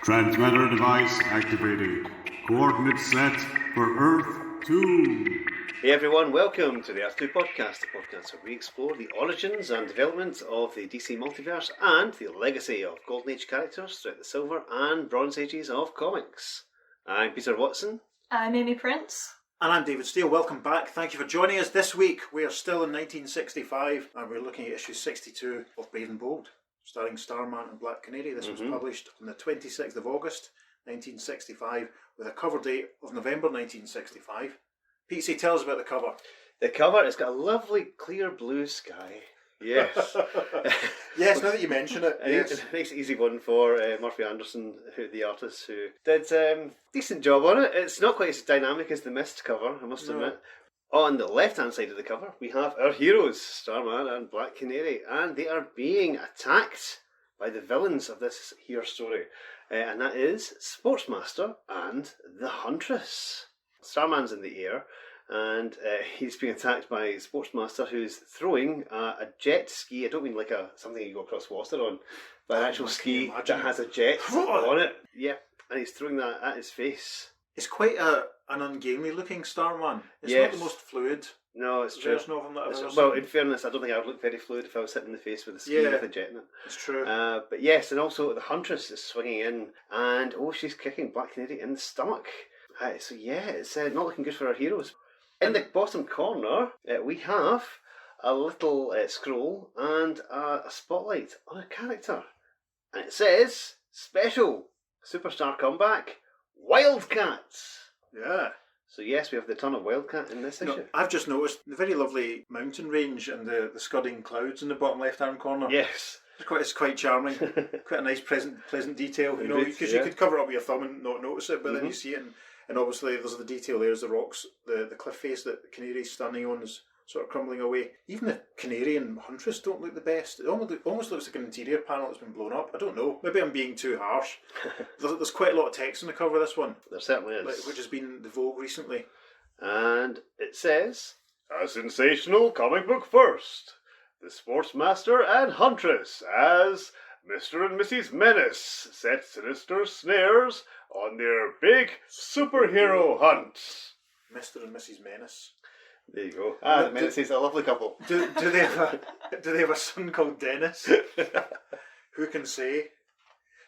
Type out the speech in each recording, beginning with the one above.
Transmitter device activated. Coordinates set for Earth 2. Hey everyone, welcome to the Earth 2 podcast, the podcast where we explore the origins and development of the DC multiverse and the legacy of Golden Age characters throughout the Silver and Bronze Ages of comics. I'm Peter Watson. I'm Amy Prince. And I'm David Steele. Welcome back. Thank you for joining us. This week we are still in 1965 and we're looking at issue 62 of Brave and Bold, starring Starman and Black Canary. This was published on the 26th of August 1965 with a cover date of November 1965. Pete, tell us about the cover. The cover has got a lovely clear blue sky. Yes. Yes, now that you mention it. Yes. It's a nice easy one for Murphy Anderson, the artist, who did a decent job on it. It's not quite as dynamic as the Mist cover, I must admit. On the left-hand side of the cover, we have our heroes, Starman and Black Canary, and they are being attacked by the villains of this here story, and that is Sportsmaster and the Huntress. Starman's in the air, and he's being attacked by Sportsmaster, who's throwing a jet ski. I don't mean like something you go across water on, but an actual ski that has a jet on it. Yeah, and he's throwing that at his face. It's quite an ungainly looking Starman. It's not the most fluid. No, it's true. Version of him that I've ever well, seen. in fairness, I don't think I would look very fluid if I was hitting the face with a ski with a jet in it. It's true. But yes, and also the Huntress is swinging in, and she's kicking Black Canary in the stomach. So yeah, it's not looking good for our heroes. In the bottom corner, we have a little scroll and a spotlight on a character. And it says, Special Superstar Comeback, Wildcat. Yeah. So yes, we have the ton of Wildcat in this issue. I've just noticed the very lovely mountain range and the scudding clouds in the bottom left-hand corner. Yes. It's quite charming. Quite a nice, pleasant detail. You know, because you could cover it up with your thumb and not notice it, but then you see it, and obviously there's the detail. There's the rocks, the cliff face that the canary's standing on is sort of crumbling away. Even the canary and huntress don't look the best. It almost looks like an interior panel that's been blown up. I don't know. Maybe I'm being too harsh. There's quite a lot of text on the cover of this one. There certainly is. Which has been the vogue recently. And it says, A sensational comic book first. The Sportsmaster and Huntress as Mr and Mrs Menace set sinister snares on their big superhero hunt. Mr and Mrs Menace. There you go. The Menaces, a lovely couple. Do they have a son called Dennis? Who can say?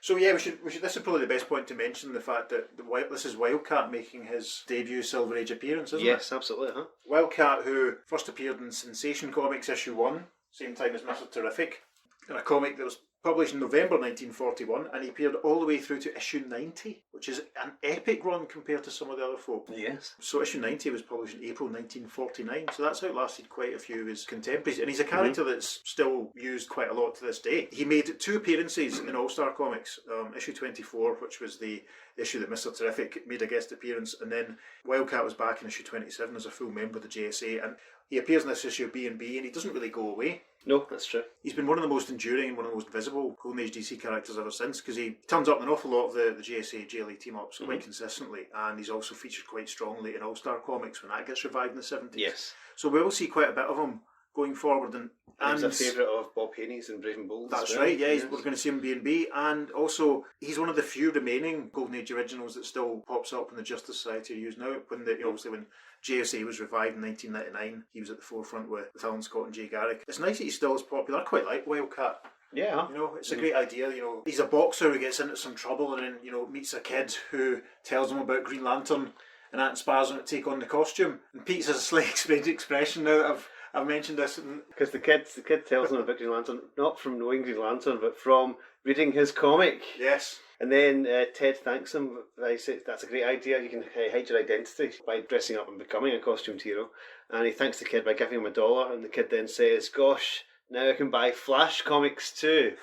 So yeah, we should. This is probably the best point to mention, the fact that this is Wildcat making his debut Silver Age appearance, isn't it? Yes, absolutely. Wildcat, who first appeared in Sensation Comics issue 1, same time as Mr Terrific, in a comic that was published in November 1941, and he appeared all the way through to issue 90, which is an epic run compared to some of the other folk. Yes. So issue 90 was published in April 1949, so that's outlasted quite a few of his contemporaries, and he's a character that's still used quite a lot to this day. He made 2 appearances in All-Star Comics, issue 24, which was the issue that Mr Terrific made a guest appearance, and then Wildcat was back in issue 27 as a full member of the JSA, and he appears in this issue of B&B, and he doesn't really go away. No, that's true. He's been one of the most enduring and one of the most visible Golden Age DC characters ever since, because he turns up in an awful lot of the JSA JLA team-ups quite consistently, and he's also featured quite strongly in All-Star Comics when that gets revived in the 70s. Yes. So we will see quite a bit of him going forward. And he's a favourite of Bob Haney's and Brave and Bold. That's right, yeah, we're going to see him in B&B, and also he's one of the few remaining Golden Age originals that still pops up in the Justice Society are used now. Obviously when JSA was revived in 1999, he was at the forefront with Alan Scott and Jay Garrick. It's nice that he's still as popular. I quite like Wildcat. Yeah. You know, it's a great idea. You know, he's a boxer who gets into some trouble and then, you know, meets a kid who tells him about Green Lantern, and that inspires him to take on the costume. And Pete's has a slight expression now that I've mentioned this. Because the kid tells him about Green Lantern, not from knowing Green Lantern, but from reading his comic. Yes. And then Ted thanks him. He says, that's a great idea. You can hide your identity by dressing up and becoming a costumed hero. And he thanks the kid by giving him $1. And the kid then says, gosh, now I can buy Flash comics too.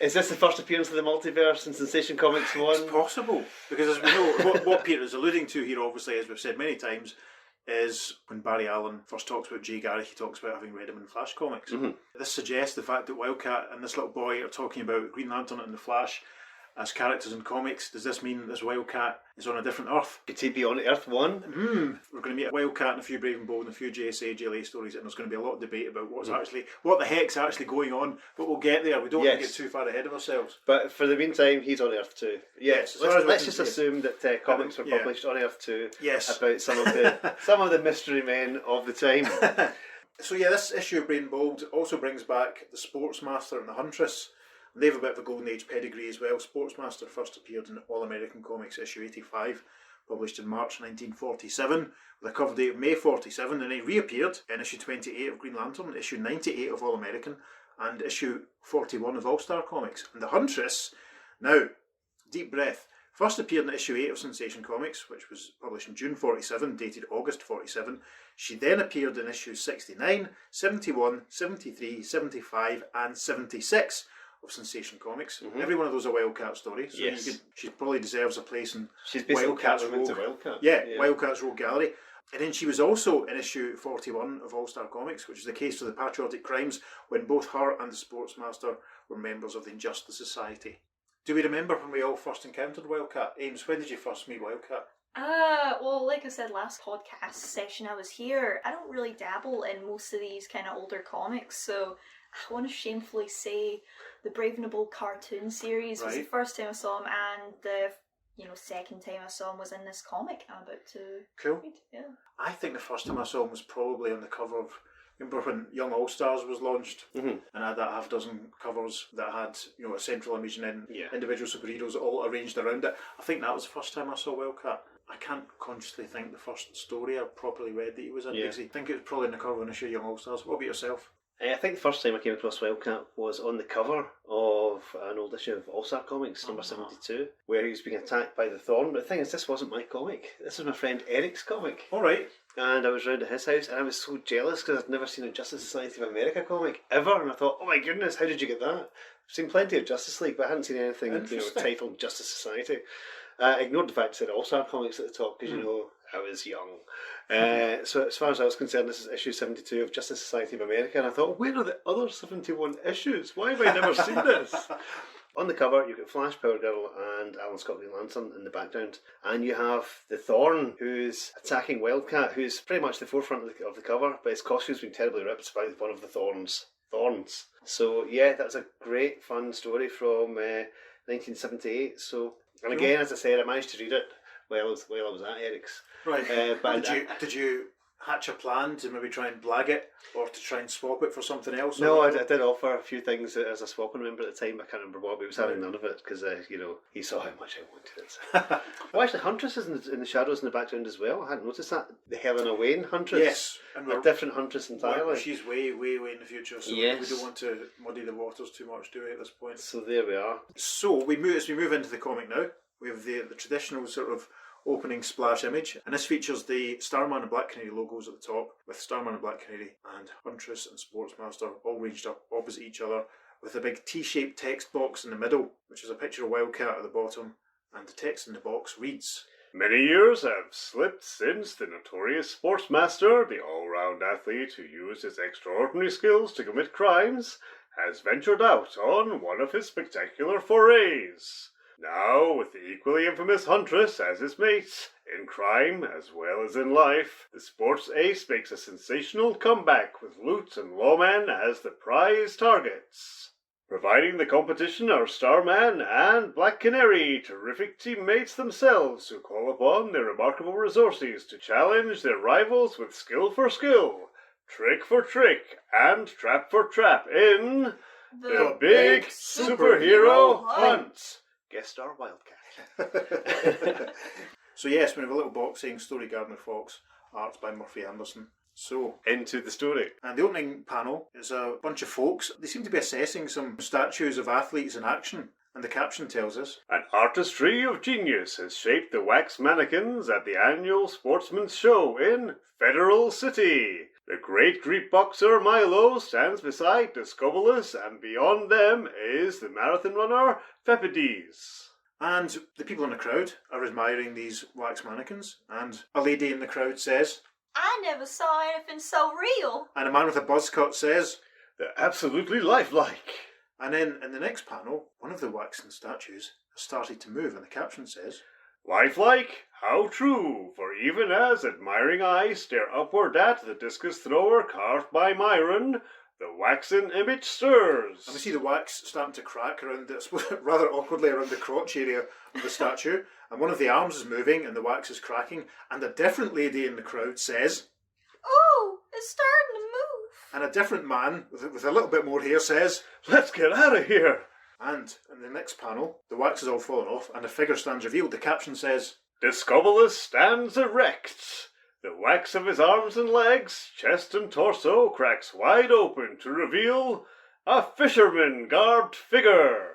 Is this the first appearance of the multiverse in Sensation Comics 1? It's possible. Because as we know, what Peter is alluding to here, obviously, as we've said many times, is when Barry Allen first talks about Jay Garrick, he talks about having read him in Flash comics. This suggests the fact that Wildcat and this little boy are talking about Green Lantern and the Flash, as characters in comics. Does this mean that this Wildcat is on a different Earth? Could he be on Earth 1? We're going to meet a Wildcat and a few Brave and Bold and a few JSA, JLA stories, and there's going to be a lot of debate about what the heck's actually going on, but we'll get there. We don't want to get too far ahead of ourselves. But for the meantime, he's on Earth 2. Yes, let's just assume that comics were published on Earth 2 about some of the mystery men of the time. So yeah, this issue of Brave and Bold also brings back the Sportsmaster and the Huntress. They have a bit of a golden age pedigree as well. Sportsmaster first appeared in All American Comics issue 85, published in March 1947, with a cover date of May 47, and he reappeared in issue 28 of Green Lantern, issue 98 of All American, and issue 41 of All Star Comics. And the Huntress, now, deep breath, first appeared in issue 8 of Sensation Comics, which was published in June 47, dated August 47. She then appeared in issues 69, 71, 73, 75 and 76 of Sensation Comics. Every one of those a Wildcat story, so she probably deserves a place in Wildcat's Rogue. Wildcat's Rogue Gallery. And then she was also in issue 41 of All Star Comics, which is the case for the Patriotic Crimes, when both her and the Sportsmaster were members of the Injustice Society. Do we remember when we all first encountered Wildcat? Ames, when did you first meet Wildcat? Well, like I said last podcast session I was here, I don't really dabble in most of these kind of older comics, so I want to shamefully say the Brave and the Bold cartoon series was the first time I saw him, and the second time I saw him was in this comic I'm about to read. Yeah. I think the first time I saw him was probably on the cover of, remember when Young All Stars was launched, and I had that half dozen covers that had a central image and then individual superheroes all arranged around it. I think that was the first time I saw Wildcat. I can't consciously think the first story I properly read that he was in, because I think it was probably in the cover of an issue of Young All Stars. What about yourself? I think the first time I came across Wildcat was on the cover of an old issue of All Star Comics, number 72, where he was being attacked by the Thorn. But the thing is, this wasn't my comic. This was my friend Eric's comic. All right. And I was round at his house, and I was so jealous because I'd never seen a Justice Society of America comic ever. And I thought, oh my goodness, how did you get that? I've seen plenty of Justice League, but I hadn't seen anything titled Justice Society. I ignored the fact it said All Star Comics at the top because I was young. So as far as I was concerned, this is issue 72 of Justice Society of America, and I thought, where are the other 71 issues? Why have I never seen this? On the cover, you've got Flash, Power Girl and Alan Scott Green Lantern in the background, and you have the Thorn who's attacking Wildcat, who's pretty much the forefront of the cover, but his costume's been terribly ripped by one of the Thorns. So yeah, that's a great fun story from 1978. So, and again, as I said, I managed to read it while I was at Eric's. Right. But did you hatch a plan to maybe try and blag it, or to try and swap it for something else? No, I did offer a few things as a swap and member at the time. I can't remember what, but he was having none of it because he saw how much I wanted it. Well, actually, Huntress is in the shadows in the background as well. I hadn't noticed that. The Helena Wayne Huntress. Yes, and a different Huntress entirely. She's way in the future, so we don't want to muddy the waters too much, do we, at this point? So there we are. So as we move into the comic now, we have the traditional sort of opening splash image, and this features the Starman and Black Canary logos at the top, with Starman and Black Canary and Huntress and Sportsmaster all ranged up opposite each other, with a big T-shaped text box in the middle, which is a picture of Wildcat at the bottom, and the text in the box reads, "Many years have slipped since the notorious Sportsmaster, the all-round athlete who used his extraordinary skills to commit crimes, has ventured out on one of his spectacular forays. Now, with the equally infamous Huntress as his mate, in crime as well as in life, the sports ace makes a sensational comeback with loot and lawmen as the prize targets. Providing the competition are Starman and Black Canary, terrific teammates themselves who call upon their remarkable resources to challenge their rivals with skill for skill, trick for trick, and trap for trap in the Big Superhero Hunt." Guest star Wildcat. So yes, we have a little box saying Story Gardner Fox, art by Murphy Anderson. So, into the story. And the opening panel is a bunch of folks. They seem to be assessing some statues of athletes in action. And the caption tells us, "An artistry of genius has shaped the wax mannequins at the annual Sportsman's Show in Federal City. The great Greek boxer Milo stands beside Discobolus, and beyond them is the marathon runner Phepides." And the people in the crowd are admiring these wax mannequins, and a lady in the crowd says, "I never saw anything so real." And a man with a buzz cut says, "They're absolutely lifelike." And then in the next panel, one of the waxen statues has started to move, and the caption says, Lifelike, how true, for even as admiring eyes stare upward at the discus thrower carved by Myron, the waxen image stirs. and we see the wax starting to crack around, rather awkwardly around the crotch area of the statue, and one of the arms is moving and the wax is cracking, and a different lady in the crowd says, Oh, it's starting to move. and a different man with a little bit more hair says, Let's get out of here. and in the next panel, the wax is all fallen off and a figure stands revealed. The caption says, Discobolus stands erect. The wax of his arms and legs, chest and torso cracks wide open to reveal a fisherman-garbed figure.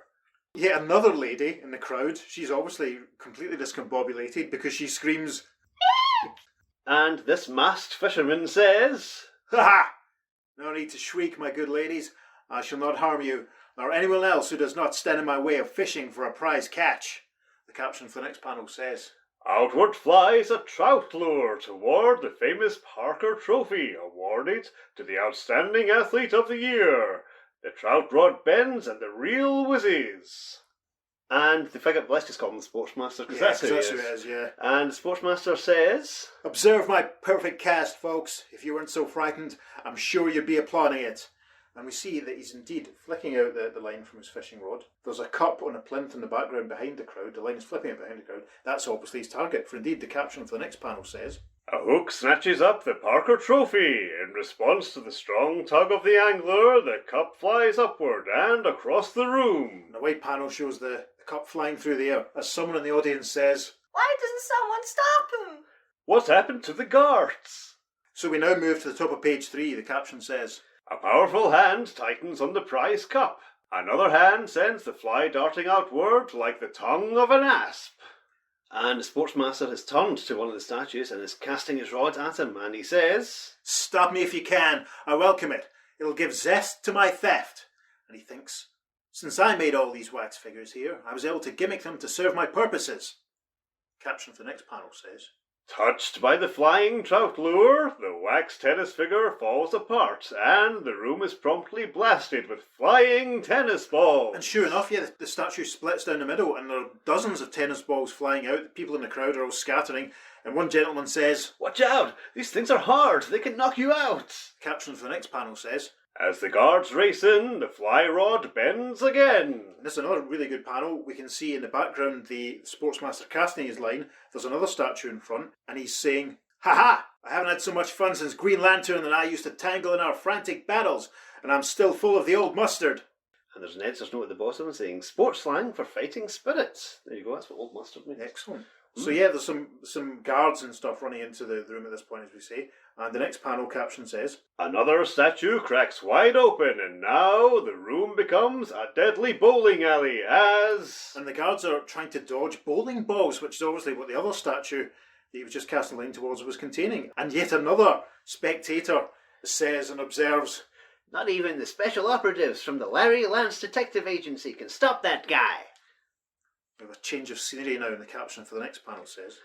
Yet another lady in the crowd, she's obviously completely discombobulated because she screams, And this masked fisherman says, Ha ha! No need to shriek, my good ladies. I shall not harm you, nor anyone else who does not stand in my way of fishing for a prize catch. The caption for the next panel says, Outward flies a trout lure toward the famous Parker Trophy, awarded to the outstanding athlete of the year. The trout rod bends and the reel whizzes. And the figure, let's just call him the Sportsmaster, because that's who he is. yeah. And the Sportsmaster says, Observe my perfect cast, folks. If you weren't so frightened, I'm sure you'd be applauding it. And we see that he's indeed flicking out the line from his fishing rod. There's a cup on a plinth in the background behind the crowd. The line is flipping out behind the crowd. That's obviously his target, for indeed the caption for the next panel says, A hook snatches up the Parker Trophy. In response to the strong tug of the angler, the cup flies upward and across the room. and a wide panel shows the cup flying through the air as someone in the audience says, Why doesn't someone stop him? What's happened to the guards? So we now move to the top of page 3. The caption says, A powerful hand tightens on the prize cup. Another hand sends the fly darting outward like the tongue of an asp. And the Sportsmaster has turned to one of the statues and is casting his rod at him, and he says, Stop me if you can. I welcome it. It'll give zest to my theft. And he thinks, since I made all these wax figures here, I was able to gimmick them to serve my purposes. Caption for the next panel says, Touched by the flying trout lure, the wax tennis figure falls apart, and the room is promptly blasted with flying tennis balls. and sure enough, yeah, the statue splits down the middle and there are dozens of tennis balls flying out. The people in the crowd are all scattering, and one gentleman says, Watch out! These things are hard! They can knock you out! caption for the next panel says, As the guards race in, the fly rod bends again. and this is another really good panel. We can see in the background the Sportsmaster casting his line. There's another statue in front, and he's saying, Ha ha! I haven't had so much fun since Green Lantern and I used to tangle in our frantic battles, and I'm still full of the old mustard. And there's an editor's note at the bottom saying, sports slang for fighting spirits. There you go, that's what old mustard means. Excellent. So yeah, there's some guards and stuff running into the room at this point, as we say. And the next panel caption says, Another statue cracks wide open, and now the room becomes a deadly bowling alley as... and the guards are trying to dodge bowling balls, which is obviously what the other statue that he was just casting a line towards was containing. And yet another spectator says and observes, Not even the special operatives from the Larry Lance Detective Agency can stop that guy. with a change of scenery now in the caption for the next panel says,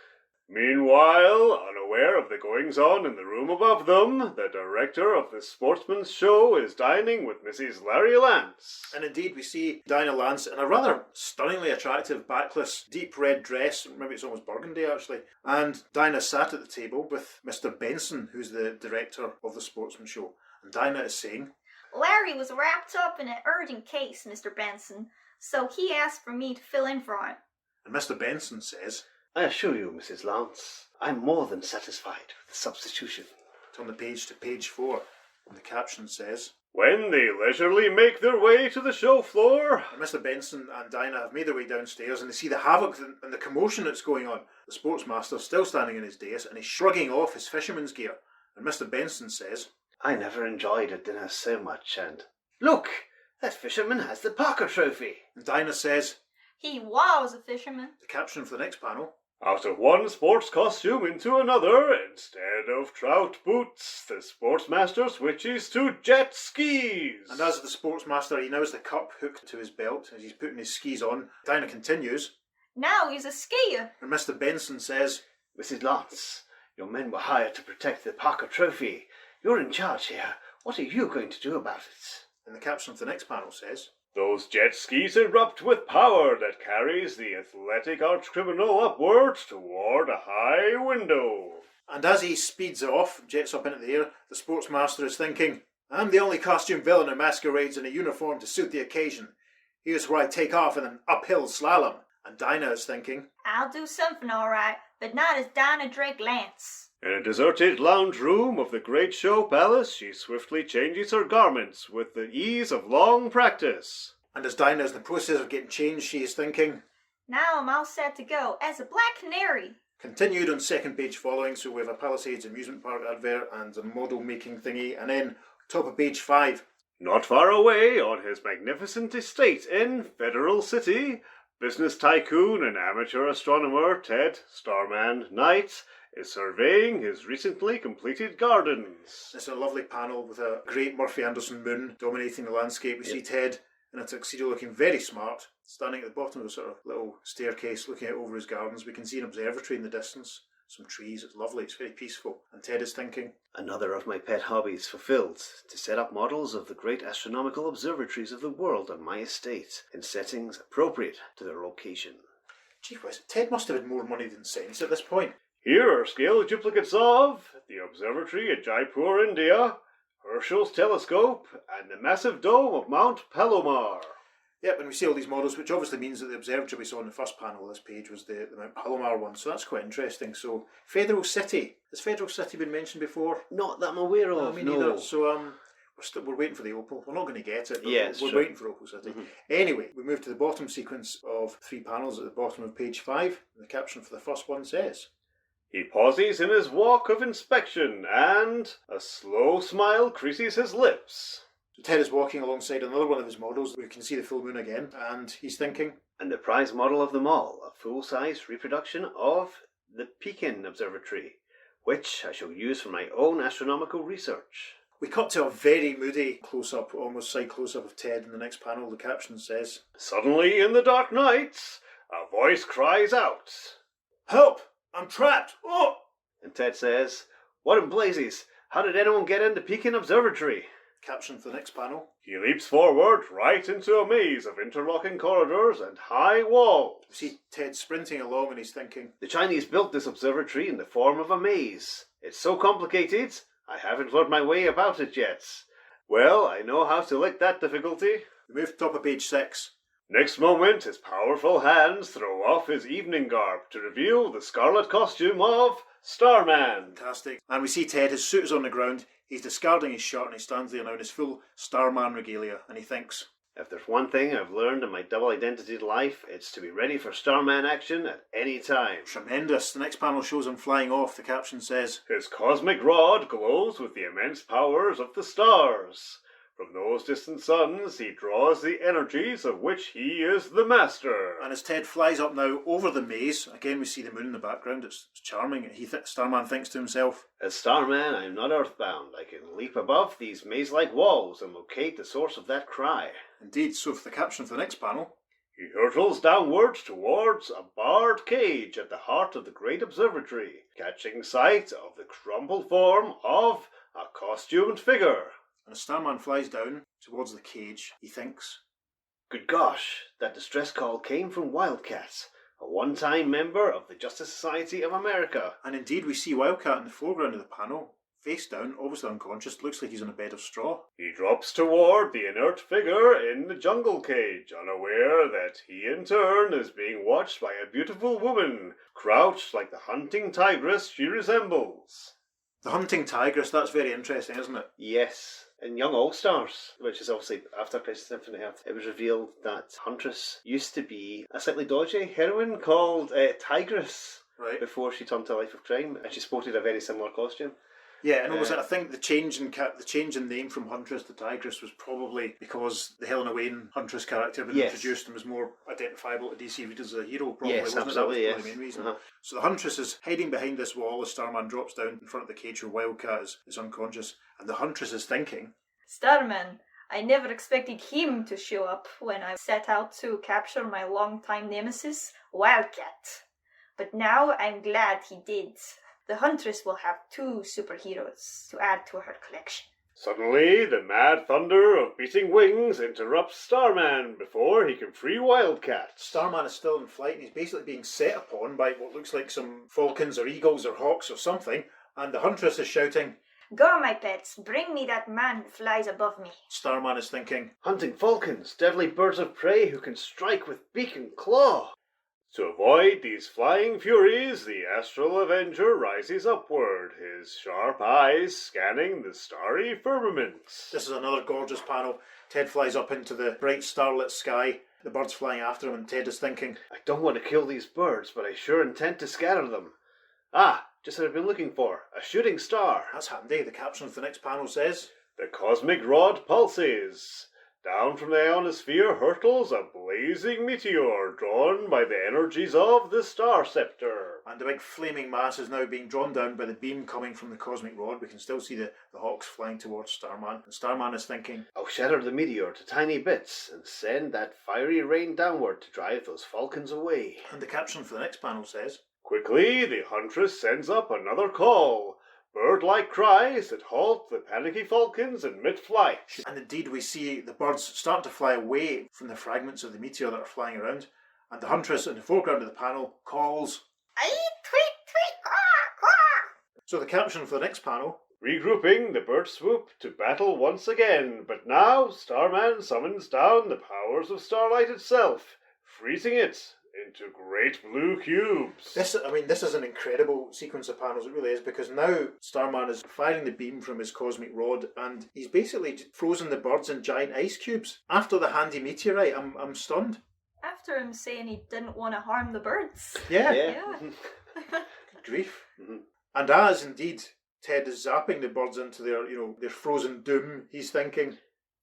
Meanwhile, unaware of the goings-on in the room above them, the director of the Sportsman's Show is dining with Mrs. Larry Lance. and indeed we see Dinah Lance in a rather stunningly attractive backless deep red dress, maybe it's almost burgundy actually, and Dinah sat at the table with Mr. Benson, who's the director of the Sportsman Show, and Dinah is saying, Larry was wrapped up in an urgent case, Mr. Benson, so he asked for me to fill in for him. and Mr. Benson says, I assure you, Mrs. Lance, I'm more than satisfied with the substitution. turn the page to page 4, and the caption says, When they leisurely make their way to the show floor, and Mr. Benson and Dinah have made their way downstairs and they see the havoc and the commotion that's going on. The Sportsmaster still standing in his dais and he's shrugging off his fisherman's gear. And Mr. Benson says, I never enjoyed a dinner so much, and look, that fisherman has the Parker Trophy. and Dinah says, He was a fisherman. the caption for the next panel, out of one sports costume into another, instead of trout boots, the Sportsmaster switches to jet skis. and as the Sportsmaster, he now has the cup hooked to his belt as he's putting his skis on. Dinah continues, Now he's a skier. and Mr. Benson says, Mrs. Lance, your men were hired to protect the Parker Trophy. You're in charge here. What are you going to do about it? and the caption for the next panel says, Those jet skis erupt with power that carries the athletic arch-criminal upwards toward a high window. And as he speeds off, jets up into the air, the Sportsmaster is thinking, I'm the only costume villain who masquerades in a uniform to suit the occasion. Here's where I take off in an uphill slalom. And Dinah is thinking, I'll do something all right, but not as Dinah Drake Lance. In a deserted lounge room of the Great Show Palace, she swiftly changes her garments with the ease of long practice. And as Dinah is in the process of getting changed, she is thinking, Now I'm all set to go as a black canary. Continued on second page following, so we have a Palisades amusement park advert and a model making thingy, and then top of page 5. Not far away, on his magnificent estate in Federal City, business tycoon and amateur astronomer Ted Starman Knight is surveying his recently completed gardens. It's a lovely panel with a great Murphy Anderson moon dominating the landscape. We see Ted in a tuxedo looking very smart, standing at the bottom of a sort of little staircase looking out over his gardens. We can see an observatory in the distance, some trees. It's lovely, it's very peaceful. And Ted is thinking, another of my pet hobbies fulfilled, to set up models of the great astronomical observatories of the world on my estate in settings appropriate to their location. Gee whiz, Ted must have had more money than sense at this point. Here are scale duplicates of the observatory at Jaipur, India, Herschel's telescope, and the massive dome of Mount Palomar. Yep, and we see all these models, which obviously means that the observatory we saw in the first panel of this page was the Mount Palomar one, so that's quite interesting. So, Federal City. Has Federal City been mentioned before? Not that I'm aware of, No, me neither. So, we're waiting for the Opal. We're not going to get it, but we're waiting for Opal City. Anyway, we move to the bottom sequence of 3 panels at the bottom of page 5. The caption for the first one says, He pauses in his walk of inspection, and a slow smile creases his lips. So Ted is walking alongside another one of his models. We can see the full moon again, and he's thinking, and the prize model of them all, a full-size reproduction of the Pekin Observatory, which I shall use for my own astronomical research. We cut to a very moody close-up, almost side close-up of Ted in the next panel. The caption says, Suddenly in the dark night, a voice cries out, Help! I'm trapped! Oh! And Ted says, what in blazes? How did anyone get into Pekin Observatory? Caption for the next panel. He leaps forward right into a maze of interlocking corridors and high walls. We see Ted sprinting along and he's thinking, the Chinese built this observatory in the form of a maze. It's so complicated, I haven't learned my way about it yet. Well, I know how to lick that difficulty. We move to top of page 6. Next moment, his powerful hands throw off his evening garb to reveal the scarlet costume of Starman. Fantastic. And we see Ted, his suit is on the ground, he's discarding his shirt and he stands there now in his full Starman regalia and he thinks, if there's one thing I've learned in my double identity life, it's to be ready for Starman action at any time. Tremendous. The next panel shows him flying off. The caption says, his cosmic rod glows with the immense powers of the stars. From those distant suns he draws the energies of which he is the master. And as Ted flies up now over the maze, again we see the moon in the background, it's charming. Starman thinks to himself, as Starman, I'm not earthbound. I can leap above these maze-like walls and locate the source of that cry. Indeed, so for the caption for the next panel, he hurtles downwards towards a barred cage at the heart of the great observatory, catching sight of the crumpled form of a costumed figure. And as Starman flies down towards the cage, he thinks, good gosh, that distress call came from Wildcat, a one-time member of the Justice Society of America. And indeed we see Wildcat in the foreground of the panel, face down, obviously unconscious, looks like he's on a bed of straw. He drops toward the inert figure in the jungle cage, unaware that he in turn is being watched by a beautiful woman, crouched like the hunting tigress she resembles. The hunting tigress, that's very interesting, isn't it? Yes. In Young All-Stars, which is obviously after Crisis on Infinite Earth, it was revealed that Huntress used to be a slightly dodgy heroine called Tigress, right, before she turned to a life of crime, and she sported a very similar costume. Yeah, and I think the change in name from Huntress to Tigress was probably because the Helena Wayne Huntress character had been introduced and was more identifiable to DC readers as a hero, probably, yes, wasn't absolutely, it? That was the main reason. Uh-huh. So the Huntress is hiding behind this wall as Starman drops down in front of the cage where Wildcat is unconscious, and the Huntress is thinking, Starman, I never expected him to show up when I set out to capture my longtime nemesis, Wildcat. But now I'm glad he did. The Huntress will have 2 superheroes to add to her collection. Suddenly, the mad thunder of beating wings interrupts Starman before he can free Wildcat. Starman is still in flight and he's basically being set upon by what looks like some falcons or eagles or hawks or something, and the Huntress is shouting, Go, my pets, bring me that man who flies above me. Starman is thinking, Hunting falcons, deadly birds of prey who can strike with beak and claw. To avoid these flying furies, the Astral Avenger rises upward, his sharp eyes scanning the starry firmament. This is another gorgeous panel. Ted flies up into the bright starlit sky. The birds flying after him, and Ted is thinking, I don't want to kill these birds, but I sure intend to scatter them. Ah, just what I've been looking for, a shooting star. that's handy. The caption of the next panel says, The cosmic rod pulses. Down from the ionosphere hurtles a blazing meteor drawn by the energies of the star scepter. and the big flaming mass is now being drawn down by the beam coming from the cosmic rod. We can still see the hawks flying towards Starman, and Starman is thinking, I'll shatter the meteor to tiny bits and send that fiery rain downward to drive those falcons away. and the caption for the next panel says, Quickly, the Huntress sends up another call. Bird-like cries that halt the panicky falcons in mid-flight. and indeed we see the birds starting to fly away from the fragments of the meteor that are flying around, and the Huntress in the foreground of the panel calls. Aye, tweet, tweet, quack, quack. So the caption for the next panel, Regrouping, the birds swoop to battle once again, but now Starman summons down the powers of starlight itself, freezing it into great blue cubes. this is an incredible sequence of panels, it really is, because now Starman is firing the beam from his cosmic rod and he's basically frozen the birds in giant ice cubes. After the handy meteorite, I'm stunned. After him saying he didn't want to harm the birds. Yeah, Yeah. good grief. Mhm. And as indeed Ted is zapping the birds into their frozen doom, he's thinking,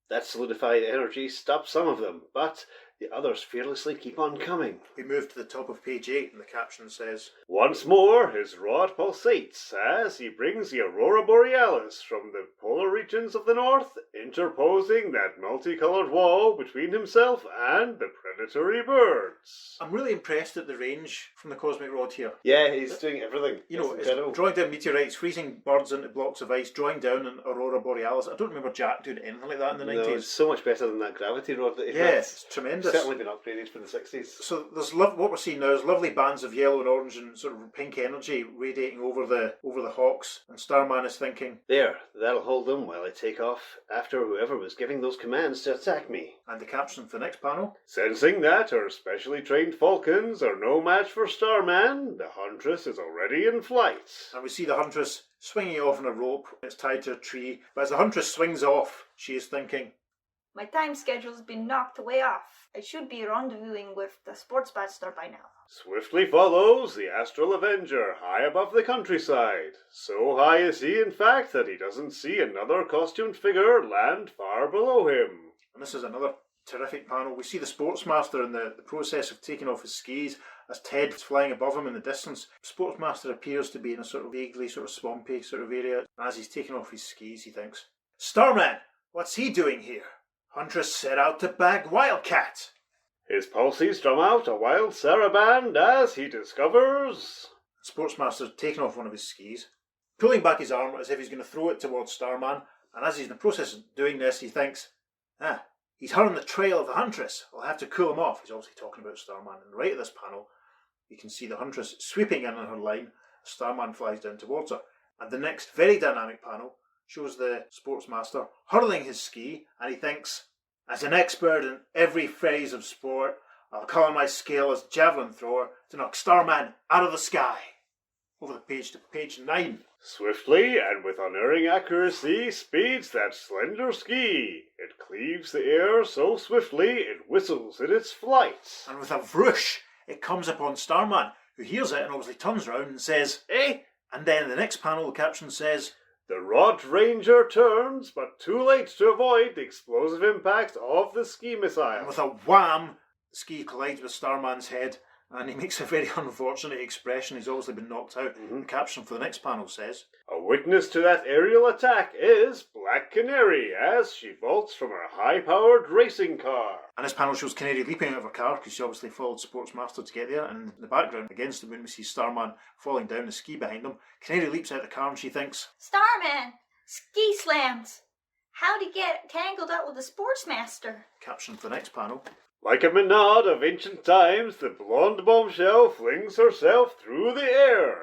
That solidified energy stops some of them, but the others fearlessly keep on coming. we move to the top of page 8 and the caption says, Once more, his rod pulsates as he brings the Aurora Borealis from the polar regions of the north, interposing that multicolored wall between himself and the predatory birds. I'm really impressed at the range from the cosmic rod here. Yeah, he's doing everything. It's incredible. drawing down meteorites, freezing birds into blocks of ice, drawing down an Aurora Borealis. I don't remember Jack doing anything like that in the No, 90s. it's so much better than that gravity rod that he Yeah, has. it's tremendous. Certainly been upgraded for the 60s. So there's what we're seeing now is lovely bands of yellow and orange and sort of pink energy radiating over the hawks, and Starman is thinking, There, that'll hold them while I take off after whoever was giving those commands to attack me. and the caption for the next panel, Sensing that her specially trained falcons are no match for Starman, the Huntress is already in flight. and we see the Huntress swinging off on a rope. It's tied to a tree, but as the Huntress swings off, she is thinking, My time schedule's been knocked way off. I should be rendezvousing with the Sportsmaster by now. Swiftly follows the Astral Avenger high above the countryside. So high is he, in fact, that he doesn't see another costumed figure land far below him. and this is another terrific panel. We see the Sportsmaster in the process of taking off his skis as Ted is flying above him in the distance. Sportsmaster appears to be in a sort of vaguely sort of swampy sort of area. As he's taking off his skis, he thinks, Starman, what's he doing here? Huntress set out to bag Wildcat. His pulses drum out a wild saraband as he discovers... Sportsmaster's taking off one of his skis, pulling back his arm as if he's going to throw it towards Starman, and as he's in the process of doing this, he thinks, he's hurrying the trail of the Huntress. I'll have to cool him off. He's obviously talking about Starman. And right at this panel, you can see the Huntress sweeping in on her line as Starman flies down towards her. And the next very dynamic panel shows the Sportsmaster hurling his ski, and he thinks, as an expert in every phase of sport, I'll call on my skill as javelin thrower to knock Starman out of the sky. Over the page to page 9. Swiftly and with unerring accuracy speeds that slender ski. It cleaves the air so swiftly it whistles in its flight. And with a whoosh, it comes upon Starman, who hears it and obviously turns round and says, Eh? And then in the next panel, the caption says, The Rod Ranger turns, but too late to avoid the explosive impact of the ski missile. and with a wham, the ski collides with Starman's head, and he makes a very unfortunate expression. He's obviously been knocked out. The caption for the next panel says, A witness to that aerial attack is Black Canary as she vaults from her high-powered racing car. and this panel shows Canary leaping out of her car because she obviously followed Sportsmaster to get there, and in the background, against the moon, we see Starman falling down the ski behind him. Canary leaps out of the car and she thinks, Starman! Ski slammed! How'd he get tangled up with the Sportsmaster? Caption for the next panel. Like a menade of ancient times, the blonde bombshell flings herself through the air.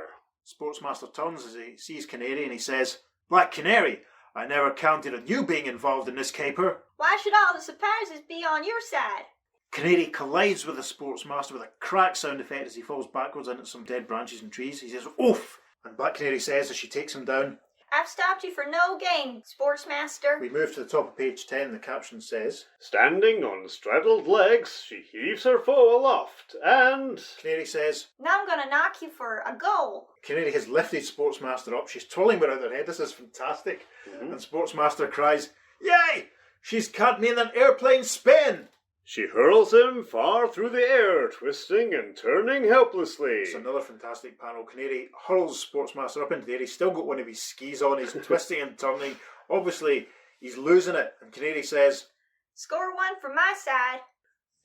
Sportsmaster turns as he sees Canary and he says, Black Canary, I never counted on you being involved in this caper. Why should all the surprises be on your side? Canary collides with the Sportsmaster with a crack sound effect as he falls backwards into some dead branches and trees. He says, oof! And Black Canary says as she takes him down, I've stopped you for no gain, Sportsmaster. we move to the top of page 10. The caption says, Standing on straddled legs, she heaves her foe aloft, and... Canary says, Now I'm gonna knock you for a goal. Canary has lifted Sportsmaster up. She's twirling around her head. This is fantastic. And Sportsmaster cries, Yay! She's caught me in an airplane spin! She hurls him far through the air, twisting and turning helplessly. It's another fantastic panel. Canary hurls Sportsmaster up into the air. He's still got one of his skis on. He's twisting and turning. Obviously, he's losing it. And Canary says, Score one for my side.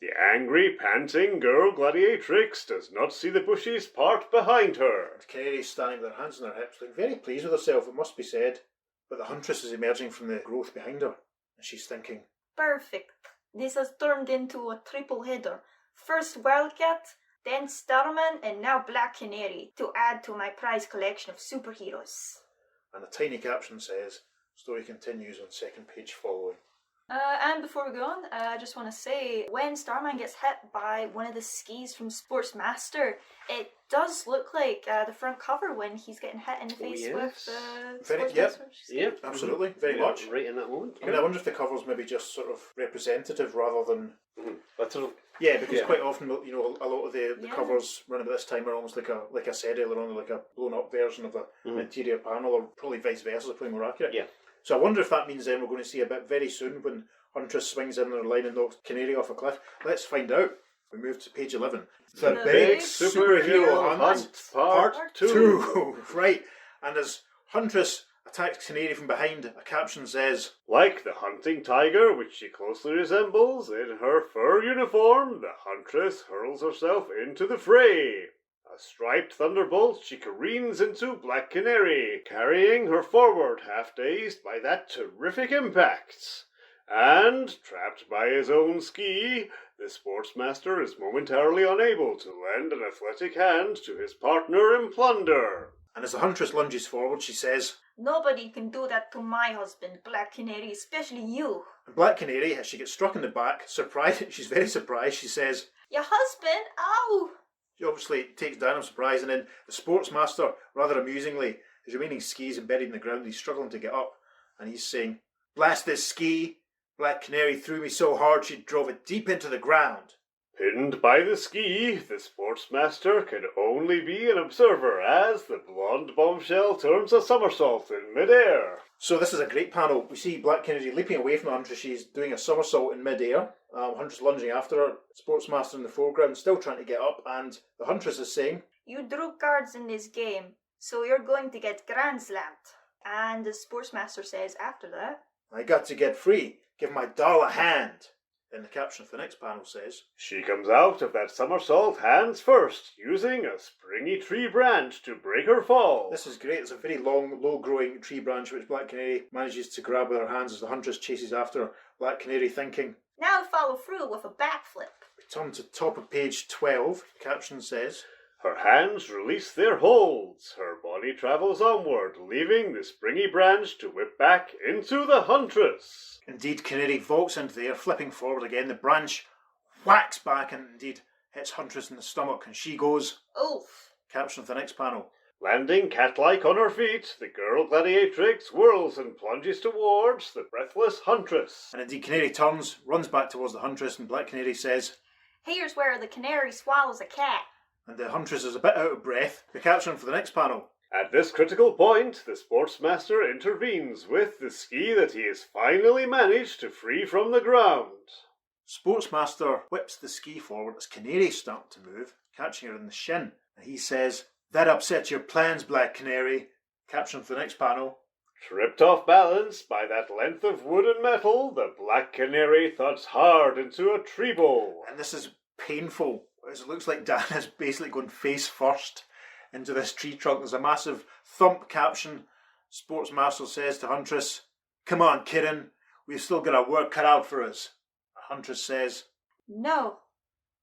The angry, panting girl gladiatrix does not see the bushes part behind her. Canary's standing with her hands on her hips, looking very pleased with herself, it must be said. But the Huntress is emerging from the growth behind her. And she's thinking, Perfect. This has turned into a triple header. First Wildcat, then Starman, and now Black Canary, to add to my prize collection of superheroes. and a tiny caption says, story continues on second page following. And before we go on, I just want to say, when Starman gets hit by one of the skis from Sportsmaster, it does look like the front cover when he's getting hit in the face yes. with Very- Sportsmaster. yep. Yep. Absolutely, very much. Right in that moment. I mean, I wonder if the cover's maybe just sort of representative rather than... Literal. Yeah, because Yeah. quite often, you know, a lot of the Yeah. covers running at this time are almost like I said earlier on, like a blown up version of an interior panel, or probably vice versa, is probably more accurate. Yeah. So I wonder if that means then we're going to see a bit very soon when Huntress swings in their line and knocks Canary off a cliff. Let's find out. We move to page 11. The Big Superhero Hunt, Part 2. Right. And as Huntress attacks Canary from behind, a caption says, Like the hunting tiger, which she closely resembles, in her fur uniform, the huntress hurls herself into the fray. A striped thunderbolt, she careens into Black Canary, carrying her forward, half-dazed by that terrific impact. And, trapped by his own ski, the Sportsmaster is momentarily unable to lend an athletic hand to his partner in plunder. and as the Huntress lunges forward, she says, Nobody can do that to my husband, Black Canary, especially you. and Black Canary, as she gets struck in the back, surprised, she's very surprised, she says, Your husband? Ow! she obviously takes down in surprise, and then the Sportsmaster, rather amusingly, his remaining skis embedded in the ground, he's struggling to get up, and he's saying, Blast this ski! Black Canary threw me so hard she drove it deep into the ground. Pinned by the ski, the Sportsmaster can only be an observer as the blonde bombshell turns a somersault in midair. So this is a great panel. We see Black Canary leaping away from the Huntress. She's doing a somersault in midair. Huntress lunging after her. Sportsmaster in the foreground, still trying to get up, and the Huntress is saying, You drew cards in this game, so you're going to get grand slammed. And the Sportsmaster says after that, I got to get free. Give my doll a hand. Then the caption for the next panel says, She comes out of that somersault hands first, using a springy tree branch to break her fall. This is great. It's a very long, low-growing tree branch which Black Canary manages to grab with her hands as the Huntress chases after her. Black Canary thinking. Now follow through with a backflip. We turn to top of page 12. The caption says, Her hands release their holds. Her body travels onward, leaving the springy branch to whip back into the Huntress. Indeed, Canary vaults into the air, flipping forward again. The branch whacks back and indeed hits Huntress in the stomach, and she goes. Oof. Caption for the next panel. Landing cat-like on her feet, the girl gladiatrix whirls and plunges towards the breathless Huntress. And indeed, Canary turns, runs back towards the Huntress, and Black Canary says, Here's where the canary swallows a cat. and the Huntress is a bit out of breath. The caption for the next panel. At this critical point, the Sportsmaster intervenes with the ski that he has finally managed to free from the ground. Sportsmaster whips the ski forward as Canary starts to move, catching her in the shin. And he says, That upsets your plans, Black Canary. Caption for the next panel. Tripped off balance by that length of wood and metal, the Black Canary thuds hard into a tree bowl. And this is painful, as it looks like Dan is basically going face first into this tree trunk. There's a massive thump. Caption. Sportsmaster says to Huntress, Come on, kitten. We've still got our work cut out for us. A huntress says. No.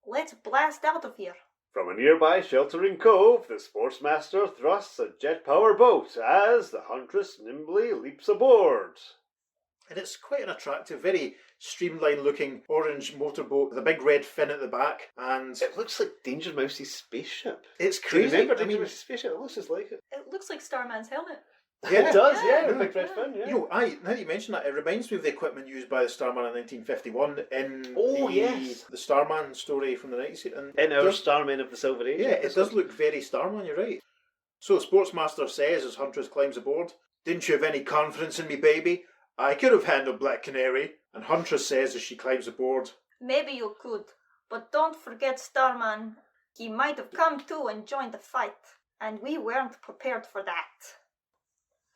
Let's blast out of here. From a nearby sheltering cove, the Sportsmaster thrusts a jet-powered boat as the Huntress nimbly leaps aboard. And it's quite an attractive, very streamlined-looking orange motorboat with a big red fin at the back, and It looks like Danger Mouse's spaceship. it's Do you crazy. remember I Danger mean, Mouse's spaceship? It looks just like it. It looks like Starman's helmet. It does, Yeah. the big red fin, yeah. you know, now that you mention that, it reminds me of the equipment used by the Starman in 1951 in Oh, yes. the Starman story from the 90s. And In our does- Starman of the Silver Age. yeah, it does look very Starman, you're right. So the Sportsmaster says as Huntress climbs aboard, "Didn't you have any confidence in me, baby? I could have handled Black Canary." And Huntress says as she climbs aboard, Maybe you could, but don't forget Starman. He might have come too and joined the fight, and we weren't prepared for that.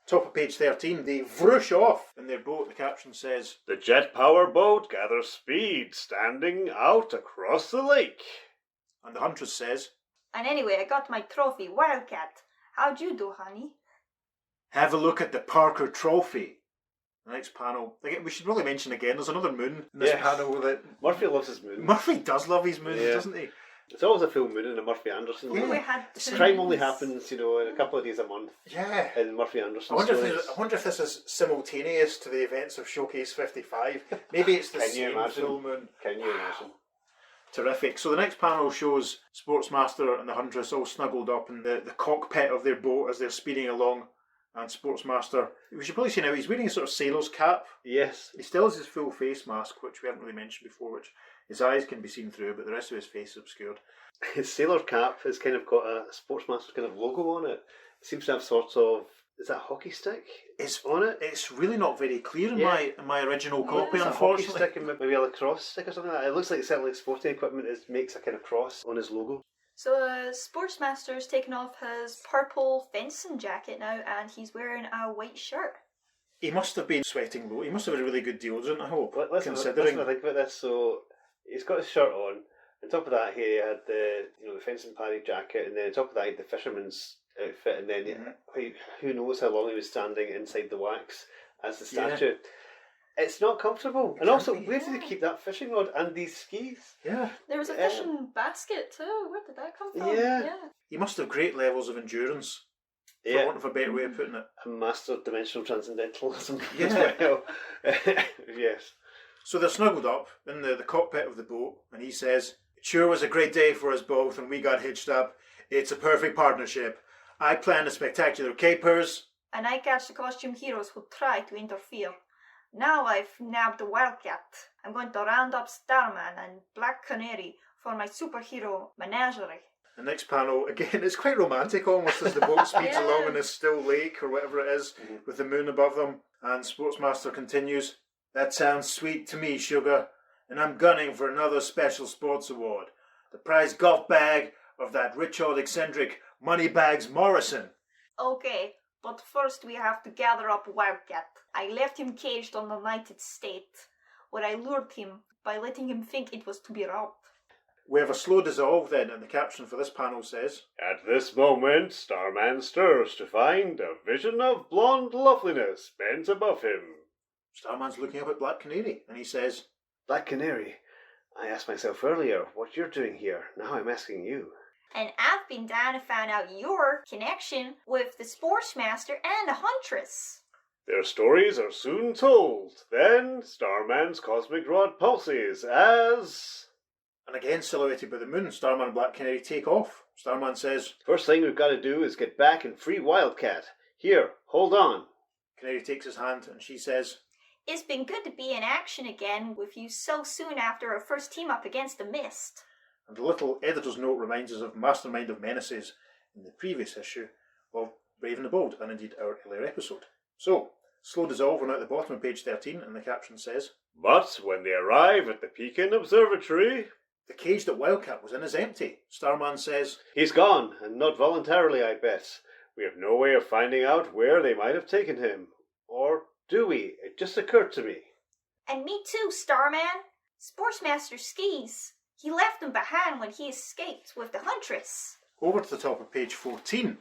top of page 13, they vroosh off in their boat. The caption says, The jet-powered boat gathers speed, standing out across the lake. and the Huntress says, And anyway, I got my trophy, Wildcat. How'd you do, honey? "Have a look at the Parker Trophy." The next panel, again, we should really mention again, there's another moon in this Yes. panel with it. Murphy loves his moon. Murphy does love his moons, Yeah. doesn't he? It's always a full moon in a Murphy Anderson. Yeah. We had two Crime only moons. happens, in a couple of days a month Yeah. in Murphy Anderson I wonder, stories. I wonder if this is simultaneous to the events of Showcase 55. Maybe it's the Can you same imagine? full moon. Can you imagine? Terrific. So the next panel shows Sportsmaster and the Huntress all snuggled up in the cockpit of their boat as they're speeding along. And Sportsmaster, we should probably say now, he's wearing a sort of sailor's cap. Yes. He still has his full face mask, which we haven't really mentioned before, which his eyes can be seen through, but the rest of his face is obscured. His sailor cap has kind of got a Sportsmaster kind of logo on it. It seems to have sort of, is that a hockey stick It's on it? It's really not very clear in Yeah. my original copy, It's a hockey unfortunately. stick and maybe a lacrosse stick or something like that. It looks like certainly sporting equipment makes a kind of cross on his logo. So Sportsmaster's taken off his purple fencing jacket now, and he's wearing a white shirt. He must have been sweating low. He must have had a really good deodorant, I hope. Let's considering. think about this. So he's got his shirt on. On top of that, he had the fencing padded jacket, and then on top of that, he had the fisherman's outfit, and then who knows how long he was standing inside the wax as the statue. It's not comfortable. And also, where did he keep that fishing rod and these skis? Yeah. There was a fishing basket too. Where did that come from? Yeah. He must have great levels of endurance, for want of a better way of putting it. A master of dimensional transcendentalism Yeah. as well. Yes. So they're snuggled up in the cockpit of the boat, and he says, "It sure was a great day for us both, and we got hitched up. It's a perfect partnership. I planned the spectacular capers." And I catch the costume heroes who try to interfere. Now I've nabbed the Wildcat. I'm going to round up Starman and Black Canary for my superhero menagerie. The next panel, again, it's quite romantic almost as the boat speeds Yeah. along in this still lake or whatever it is with the moon above them. And Sportsmaster continues, "That sounds sweet to me, sugar. And I'm gunning for another special sports award. The prize golf bag of that rich old eccentric Moneybags Morrison." Okay, but first we have to gather up Wildcat. I left him caged on the United State, where I lured him by letting him think it was to be robbed. We have a slow dissolve then, and the caption for this panel says, At this moment, Starman stirs to find a vision of blonde loveliness bent above him. Starman's looking up at Black Canary, and he says, Black Canary, I asked myself earlier what you're doing here. Now I'm asking you. And I've been down to find out your connection with the Sportsmaster and the Huntress. Their stories are soon told. Then Starman's cosmic rod pulses as... and again silhouetted by the moon, Starman and Black Canary take off. Starman says, First thing we've got to do is get back and free Wildcat. Here, hold on. Canary takes his hand, and she says, It's been good to be in action again with you so soon after our first team up against the Mist. and the little editor's note reminds us of Mastermind of Menaces in the previous issue of Brave and the Bold, and indeed our earlier episode. So, slow dissolve on at the bottom of page 13, and the caption says, But when they arrive at the Pekin Observatory... the cage that Wildcat was in is empty. Starman says, He's gone, and not voluntarily, I bet. We have no way of finding out where they might have taken him. Or do we? It just occurred to me. And me too, Starman. Sportsmaster skis. He left them behind when he escaped with the Huntress. over to the top of page 14.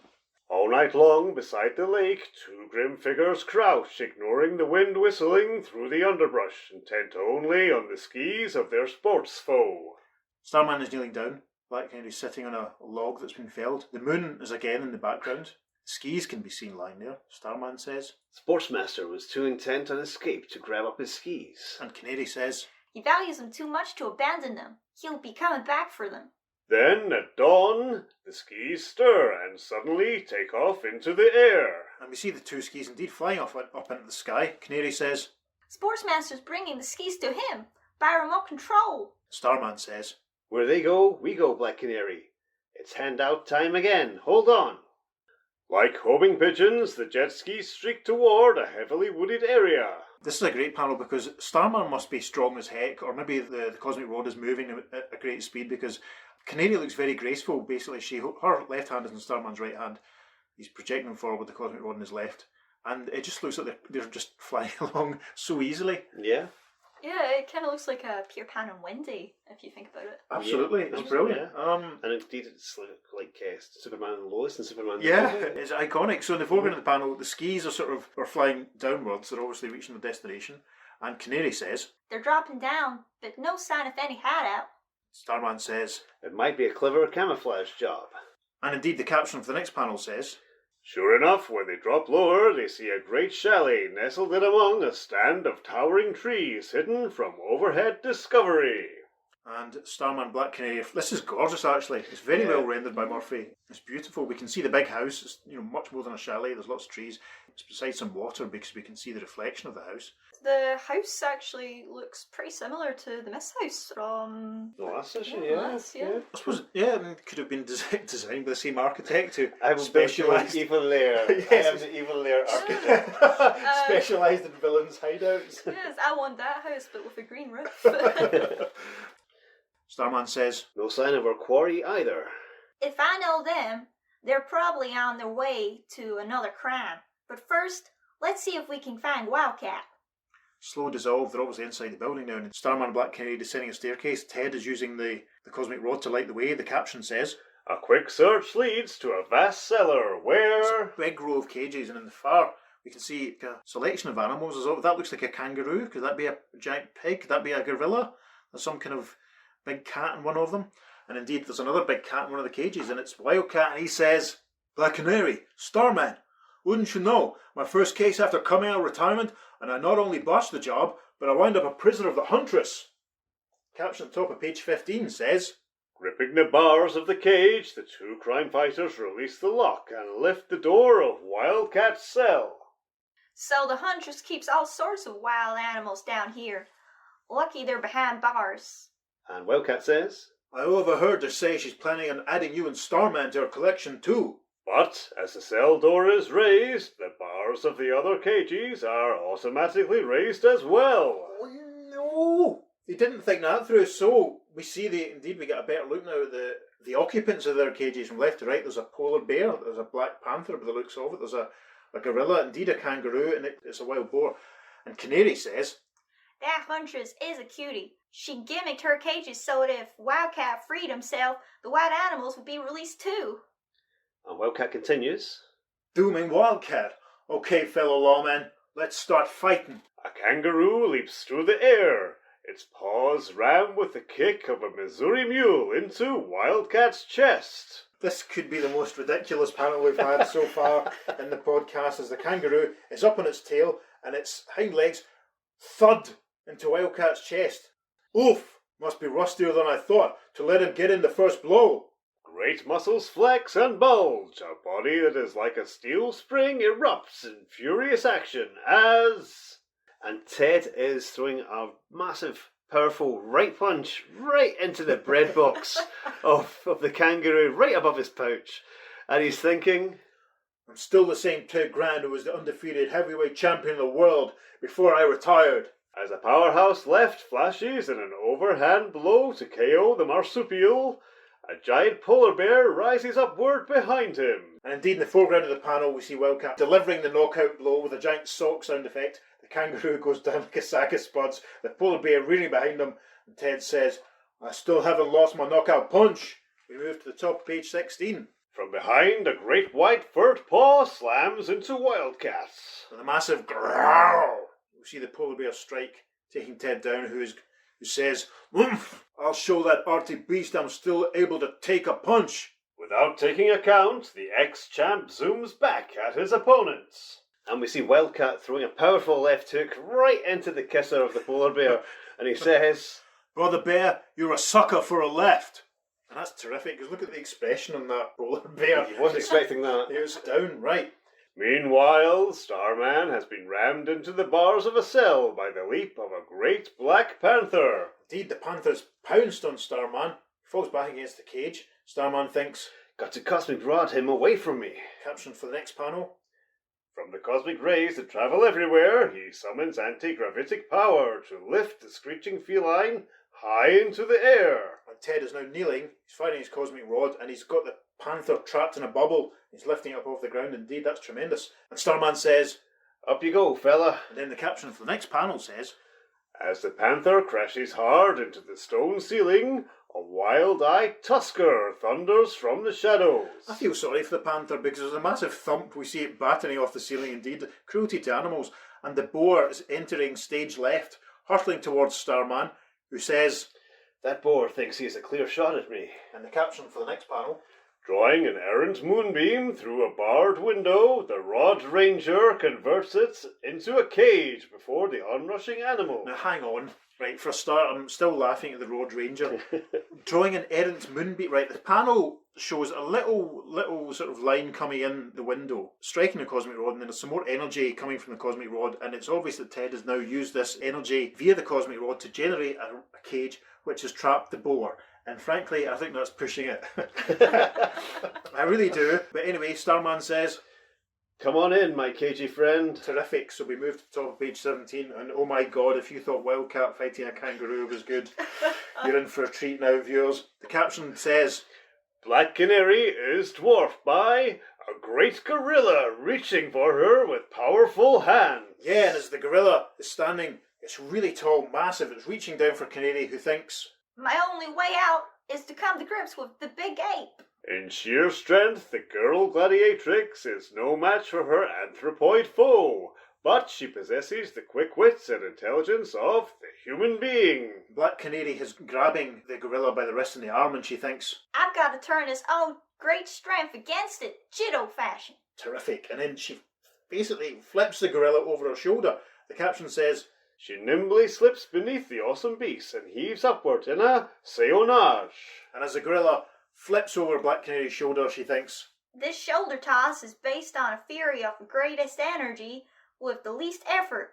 All night long, beside the lake, two grim figures crouch, ignoring the wind whistling through the underbrush, intent only on the skis of their sports foe. Starman is kneeling down. Black Canary is sitting on a log that's been felled. The moon is again in the background. The skis can be seen lying there, Starman says. Sportsmaster was too intent on escape to grab up his skis. And Canary says, He values them too much to abandon them. He'll be coming back for them. Then, at dawn, the skis stir and suddenly take off into the air. And we see the two skis indeed flying up into the sky. Canary says, Sportsmaster's bringing the skis to him. By remote control. Starman says, Where they go, we go, Black Canary. It's handout time again. Hold on. Like homing pigeons, the jet skis streak toward a heavily wooded area. This is a great panel because Starman must be strong as heck, or maybe the cosmic rod is moving at a great speed because Canary looks very graceful. Basically, her left hand is in Starman's right hand. He's projecting them forward with the cosmic rod in his left. And it just looks like they're just flying along so easily. Yeah. Yeah, it kind of looks like a Peter Pan and Wendy, if you think about it. Absolutely, it's brilliant. And indeed, it's like Superman and Lois and Superman. Yeah, it's iconic. So in the foreground of the panel, the skis are flying downwards. They're obviously reaching their destination. And Canary says, They're dropping down, but no sign of any hideout. Starman says, It might be a clever camouflage job. and indeed the caption for the next panel says, Sure enough, when they drop lower, they see a great chalet nestled in among a stand of towering trees hidden from overhead discovery. and Starman Black Canary. This is gorgeous, actually. It's very well rendered by Murphy. It's beautiful. We can see the big house. It's much more than a chalet. There's lots of trees. It's beside some water because we can see the reflection of the house. The house actually looks pretty similar to the Miss House from The last session, yeah. I suppose, it could have been designed by the same architect who I will specialised. evil lair. Yes. I am the evil lair architect. Specialised in villains' hideouts. Yes, I want that house, but with a green roof. Starman says, No sign of our quarry either. If I know them, they're probably on their way to another crime. But first, let's see if we can find Wildcat. slow dissolve. They're obviously inside the building now. And Starman and Black Canary descending a staircase. Ted is using the cosmic rod to light the way. The caption says, A quick search leads to a vast cellar where... a big row of cages, and in the far we can see a selection of animals. That looks like a kangaroo. Could that be a giant pig? Could that be a gorilla? There's some kind of big cat in one of them. And indeed, there's another big cat in one of the cages, and it's Wildcat, and he says, Black Canary, Starman, wouldn't you know, my first case after coming out of retirement, and I not only botched the job, but I wound up a prisoner of the Huntress. Caption at the top of page 15 says, Gripping the bars of the cage, the two crime fighters release the lock and lift the door of Wildcat's cell. So the Huntress keeps all sorts of wild animals down here. Lucky they're behind bars. And Wildcat says, I overheard her say she's planning on adding you and Starman to her collection too. But as the cell door is raised, the bars of the other cages are automatically raised as well. Oh, no, they didn't think that through. So we see we get a better look now at the occupants of their cages from left to right. There's a polar bear, there's a black panther by the looks of it, there's a gorilla, indeed a kangaroo, and it's a wild boar. And Canary says, That Huntress is a cutie. She gimmicked her cages so that if Wildcat freed himself, the wild animals would be released too. and Wildcat continues, Dooming Wildcat. Okay, fellow lawmen, let's start fighting. A kangaroo leaps through the air. Its paws ram with the kick of a Missouri mule into Wildcat's chest. This could be the most ridiculous panel we've had so far in the podcast, as the kangaroo is up on its tail and its hind legs thud into Wildcat's chest. Oof! Must be rustier than I thought to let him get in the first blow. Great muscles flex and bulge. A body that is like a steel spring erupts in furious action as... and Ted is throwing a massive, powerful right punch right into the bread box of the kangaroo, right above his pouch. And he's thinking, I'm still the same Ted Grand who was the undefeated heavyweight champion of the world before I retired. As a powerhouse left flashes in an overhand blow to KO the marsupial, a giant polar bear rises upward behind him. And indeed, in the foreground of the panel, we see Wildcat delivering the knockout blow with a giant sock sound effect. The kangaroo goes down like a sack of spuds, the polar bear rearing behind him, and Ted says, I still haven't lost my knockout punch. We move to the top of page 16. From behind, a great white furred paw slams into Wildcat. With a massive growl, we see the polar bear strike, taking Ted down, who says, "Oomph! I'll show that arty beast I'm still able to take a punch." Without taking account, the ex-champ zooms back at his opponents. And we see Wildcat throwing a powerful left hook right into the kisser of the polar bear. And he says, "Brother Bear, you're a sucker for a left." And that's terrific, because look at the expression on that polar bear. he wasn't expecting that. It was downright. Meanwhile, Starman has been rammed into the bars of a cell by the leap of a great black panther. Indeed, the panther's pounced on Starman. He falls back against the cage. Starman thinks, Got to cosmic rod him away from me. caption for the next panel, From the cosmic rays that travel everywhere, he summons anti-gravitic power to lift the screeching feline high into the air. and Ted is now kneeling. He's firing his cosmic rod, and he's got the panther trapped in a bubble. He's lifting it up off the ground. Indeed, that's tremendous. And Starman says, Up you go, fella. and then the caption for the next panel says, As the panther crashes hard into the stone ceiling, a wild-eyed tusker thunders from the shadows. I feel sorry for the panther because there's a massive thump. We see it battering off the ceiling. Indeed, cruelty to animals. And the boar is entering stage left, hurtling towards Starman, who says, That boar thinks he has a clear shot at me. and the caption for the next panel, Drawing an errant moonbeam through a barred window, the Rod Ranger converts it into a cage before the onrushing animal. now hang on. Right, for a start, I'm still laughing at the Road Ranger. Drawing an errant moonbeam. Right, the panel shows a little sort of line coming in the window, striking the cosmic rod, and then there's some more energy coming from the cosmic rod, and it's obvious that Ted has now used this energy via the cosmic rod to generate a cage which has trapped the boar. And frankly, I think that's pushing it. I really do. But anyway, Starman says, Come on in, my cagey friend. terrific. So we move to the top of page 17, and oh my god, if you thought Wildcat fighting a kangaroo was good, you're in for a treat now, viewers. The caption says, Black Canary is dwarfed by a great gorilla reaching for her with powerful hands. yeah, and as the gorilla is standing, it's really tall, massive, it's reaching down for Canary, who thinks, My only way out is to come to grips with the big ape. In sheer strength, the girl gladiatrix is no match for her anthropoid foe, but she possesses the quick wits and intelligence of the human being. Black Canary is grabbing the gorilla by the wrist and the arm, and she thinks, I've got to turn his own great strength against it, judo fashion. terrific. And then she basically flips the gorilla over her shoulder. The caption says, She nimbly slips beneath the awesome beast and heaves upward in a sayonage. and as the gorilla flips over Black Canary's shoulder, she thinks, This shoulder toss is based on a theory of greatest energy with the least effort.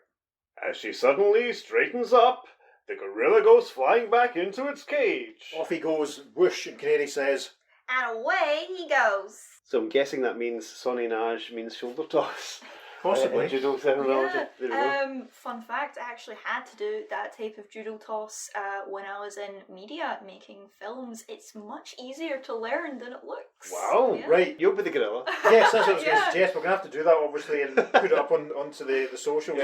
As she suddenly straightens up, the gorilla goes flying back into its cage. off he goes, whoosh, and Canary says, And away he goes. So I'm guessing that means sonninage means shoulder toss. possibly. Judo terminology. Yeah. There we go. Fun fact, I actually had to do that type of judo toss when I was in media making films. It's much easier to learn than it looks. Wow, Yeah. right. You'll be the gorilla. Yes, that's what I was going to Yeah. suggest. We're going to have to do that, obviously, and put it up onto the socials.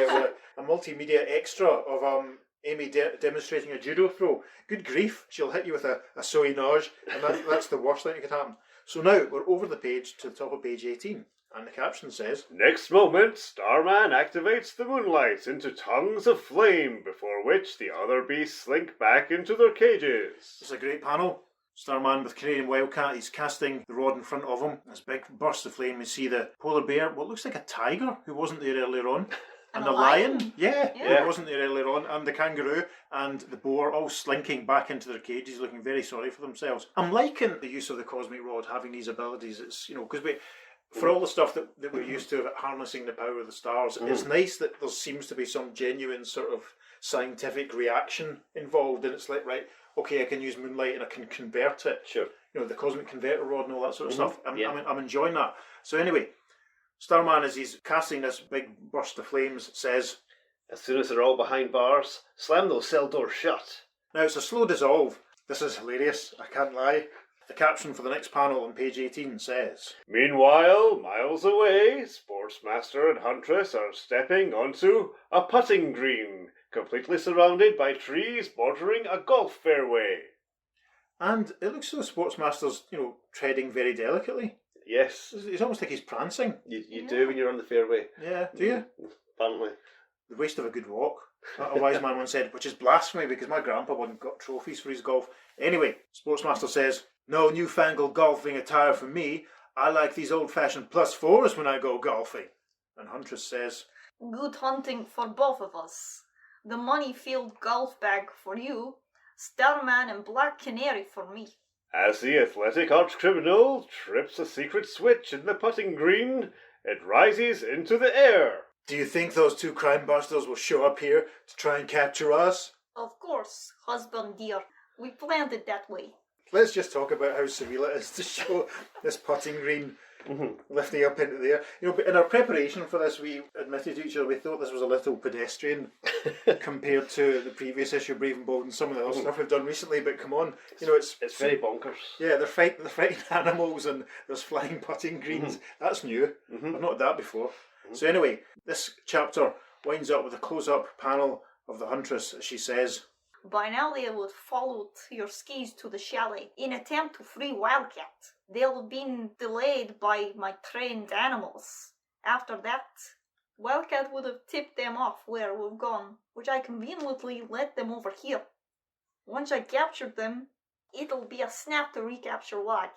A multimedia extra of Amy demonstrating a judo throw. Good grief, she'll hit you with a soinage, and that's the worst thing that could happen. So now we're over the page to the top of page 18, and the caption says, Next moment, Starman activates the moonlight into tongues of flame, before which the other beasts slink back into their cages. it's a great panel. Starman with Canary and Wildcat, he's casting the rod in front of him. This big burst of flame, we see the polar bear, what looks like a tiger, who wasn't there earlier on. And And the a lion. yeah, Yeah. who wasn't there earlier on, and the kangaroo and the boar all slinking back into their cages, looking very sorry for themselves. I'm liking the use of the cosmic rod having these abilities. It's, because for all the stuff that we're used to, harnessing the power of the stars, it's nice that there seems to be some genuine sort of scientific reaction involved, and it's like, right, okay, I can use moonlight and I can convert it. Sure. The cosmic converter rod and all that sort of stuff. Yeah. I'm enjoying that. So anyway, Starman, as he's casting this big burst of flames, says, As soon as they're all behind bars, slam those cell doors shut. now it's a slow dissolve. This is hilarious, I can't lie. The caption for the next panel on page 18 says, Meanwhile, miles away, Sportsmaster and Huntress are stepping onto a putting green, completely surrounded by trees bordering a golf fairway. and it looks as though Sportsmaster's, treading very delicately. Yes. It's almost like he's prancing. You do when you're on the fairway. Yeah, do you? Apparently. The waste of a good walk. A wise man once said, which is blasphemy because my grandpa wouldn't got trophies for his golf. Anyway, Sportsmaster says, no newfangled golfing attire for me. I like these old-fashioned +4s when I go golfing. And Huntress says, Good hunting for both of us. The money-filled golf bag for you. Starman and Black Canary for me. As the athletic arch-criminal trips a secret switch in the putting green, it rises into the air. do you think those two crime busters will show up here to try and capture us? Of course, husband dear. We planned it that way. Let's just talk about how surreal it is to show this putting green lifting up into the air. You know, but in our preparation for this, we admitted to each other we thought this was a little pedestrian compared to the previous issue of Brave and Bold and some of the other stuff we've done recently. But come on, you know, it's very bonkers. Yeah, they're fighting animals and there's flying putting greens. That's new. I've not had that before. So anyway, this chapter winds up with a close-up panel of the Huntress as she says, By now they would followed your skis to the chalet in attempt to free Wildcat. They'll have been delayed by my trained animals. After that, Wildcat would have tipped them off where we've gone, which I conveniently led them over here. Once I captured them, it'll be a snap to recapture Wildcat.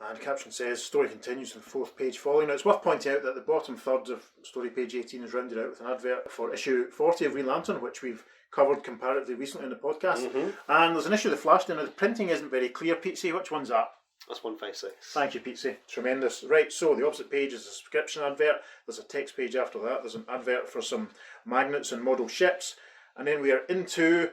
and caption says, story continues on the 4th page following. Now it's worth pointing out that the bottom third of story page 18 is rounded out with an advert for issue 40 of Green Lantern, which we've covered comparatively recently in the podcast. And there's an issue of the Flash. Now the printing isn't very clear. Pete, which one's that? That's 156. Thank you, Pete. Tremendous. Right, so the opposite page is a subscription advert. There's a text page after that. There's an advert for some magnets and model ships. And then we are into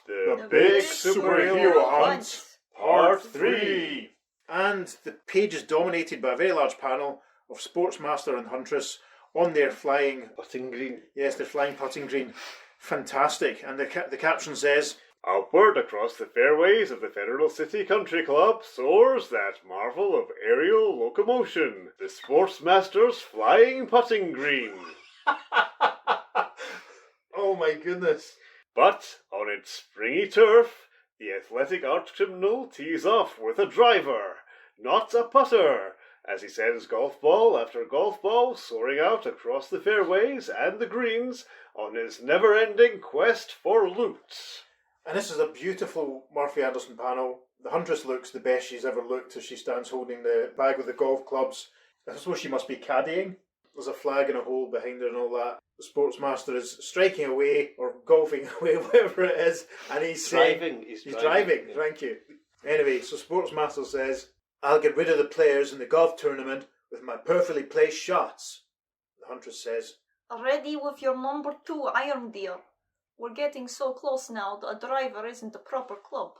The Big Superhero Hunt, Part 3. And the page is dominated by a very large panel of Sportsmaster and Huntress on their flying... Putting green. Yes, they're flying putting green. Fantastic. And the caption says... Upward across the fairways of the Federal City Country Club soars that marvel of aerial locomotion, the Sportsmaster's flying putting green. Oh my goodness. But on its springy turf, the athletic arch-criminal tees off with a driver, not a putter, as he sends golf ball after golf ball soaring out across the fairways and the greens on his never-ending quest for loot. And this is a beautiful Murphy Anderson panel. The Huntress looks the best she's ever looked as she stands holding the bag with the golf clubs. I suppose she must be caddying. There's a flag in a hole behind her and all that. The Sportsmaster is striking away, or golfing away, whatever it is, and he's driving. He's driving. Yeah. Thank you. Anyway, so Sportsmaster says, I'll get rid of the players in the golf tournament with my perfectly placed shots. The Huntress says, Ready with your number 2 iron, dear. We're getting so close now that a driver isn't the proper club.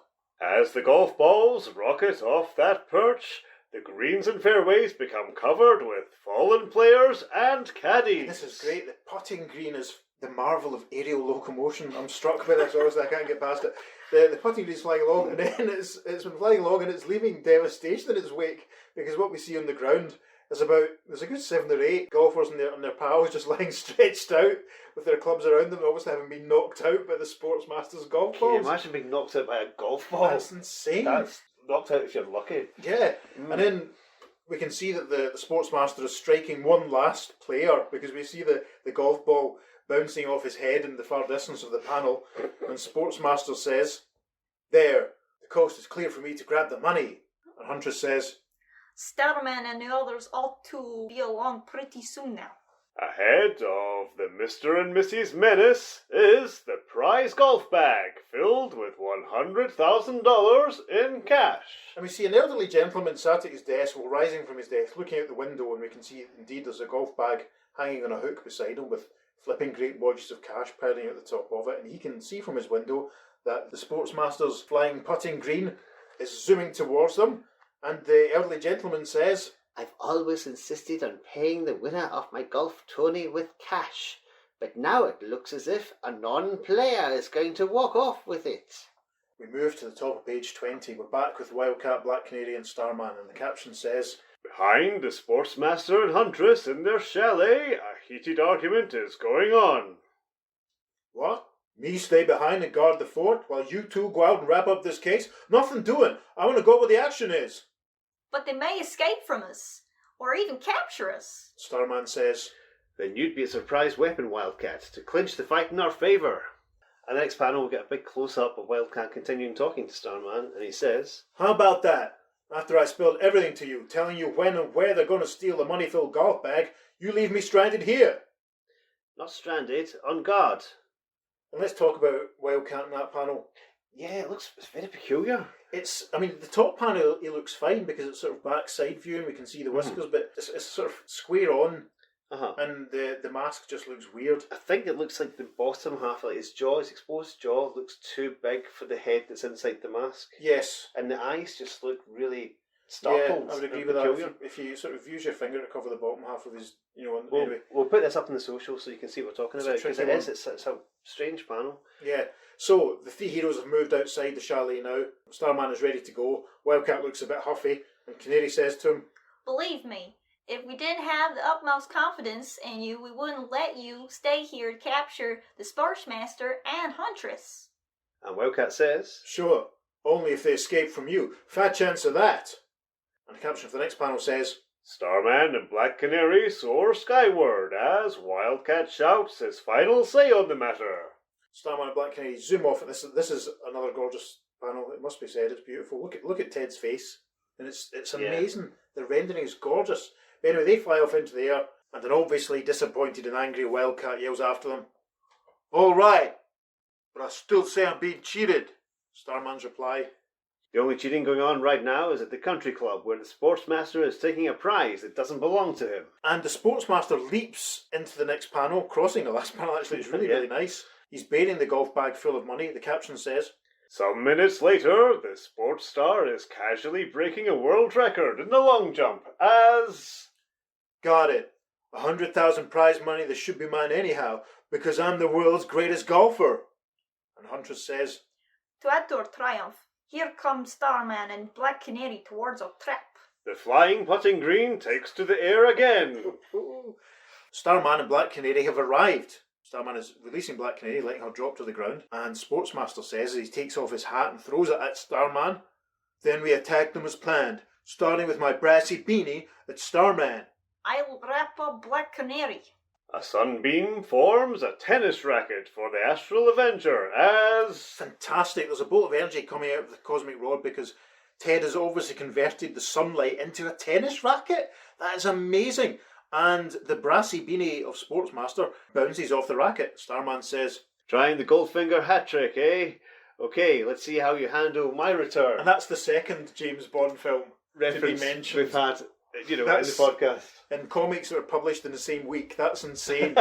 As the golf balls rocket off that perch, the greens and fairways become covered with fallen players and caddies. This is great. The putting green is the marvel of aerial locomotion. I'm struck by this, honestly, I can't get past it. The putting green is flying along, and then it's been flying along and it's leaving devastation in its wake, because what we see on the ground is there's a good 7 or 8 golfers and their pals just lying stretched out with their clubs around them, obviously having been knocked out by the Sportsmaster's golf balls. Can you imagine being knocked out by a golf ball? That's insane. That's knocked out if you're lucky. Yeah, and then we can see that the Sportsmaster is striking one last player, because we see the golf ball bouncing off his head in the far distance of the panel, and Sportsmaster says, There, the coast is clear for me to grab the money. And Huntress says, Starman and the others ought to be along pretty soon now. Ahead of the Mr and Mrs Menace is the prize golf bag filled with $100,000 in cash. and we see an elderly gentleman sat at his desk, or rising from his desk, looking out the window, and we can see indeed there's a golf bag hanging on a hook beside him with flipping great bodges of cash piling out the top of it, and he can see from his window that the Sportsmaster's flying putting green is zooming towards them, and the elderly gentleman says, I've always insisted on paying the winner of my golf tourney with cash, but now it looks as if a non-player is going to walk off with it. We move to the top of page 20. We're back with Wildcat, Black Canary and Starman, and the caption says, Behind the Sportsmaster and Huntress in their chalet, a heated argument is going on. What? Me stay behind and guard the fort while you two go out and wrap up this case? Nothing doing. I want to go where the action is. But they may escape from us, or even capture us. Starman says, Then you'd be a surprise weapon, Wildcat, to clinch the fight in our favour. And the next panel, we get a big close-up of Wildcat continuing talking to Starman, and he says, "How about that? After I spilled everything to you, telling you when and where they're going to steal the money-filled golf bag, you leave me stranded here." Not stranded, on guard. And let's talk about Wildcat in that panel. Yeah, it's very peculiar. The top panel, he looks fine because it's sort of backside view and we can see the whiskers, but it's sort of square on, and the mask just looks weird. I think it looks like the bottom half, like his jaw, his exposed jaw, looks too big for the head that's inside the mask. Yes. And the eyes just look really startled. Yeah, I would agree with that. If you sort of use your finger to cover the bottom half of his, anyway. We'll put this up in the social so you can see what we're talking about, because it's a strange panel. Yeah. So, the three heroes have moved outside the chalet now. Starman is ready to go. Wildcat looks a bit huffy, and Canary says to him, Believe me, if we didn't have the utmost confidence in you, we wouldn't let you stay here to capture the Sportsmaster and Huntress. And Wildcat says, "Sure, only if they escape from you. Fat chance of that." And the caption for the next panel says, Starman and Black Canary soar skyward as Wildcat shouts his final say on the matter. Starman and Black Canary zoom off. This is another gorgeous panel. It must be said, it's beautiful. Look at Ted's face, and it's amazing. The rendering is gorgeous. But anyway, they fly off into the air, and an obviously disappointed and angry Wildcat yells after them, "All right, but I still say I'm being cheated." Starman's reply, The only cheating going on right now is at the country club, where the Sportsmaster is taking a prize that doesn't belong to him. And the Sportsmaster leaps into the next panel, crossing the last panel. Actually, it's really, really nice. He's burying the golf bag full of money. The caption says, Some minutes later, the sports star is casually breaking a world record in the long jump as... "Got it. 100,000 prize money that should be mine anyhow, because I'm the world's greatest golfer." And Huntress says, To add to our triumph, here come Starman and Black Canary towards our trap. The flying putting green takes to the air again. Starman and Black Canary have arrived. Starman is releasing Black Canary, letting her drop to the ground, and Sportsmaster says as he takes off his hat and throws it at Starman, "Then we attack them as planned, starting with my brassy beanie at Starman." I'll wrap up Black Canary. A sunbeam forms a tennis racket for the Astral Avenger as... Fantastic. There's a bolt of energy coming out of the cosmic rod because Ted has obviously converted the sunlight into a tennis racket. That is amazing. And the brassy beanie of Sportsmaster bounces off the racket. Starman says, Trying the Goldfinger hat trick, eh? Okay, let's see how you handle my return. and that's the second James Bond film reference to be mentioned. we've had, in the That's- podcast. in comics that are published in the same week. That's insane.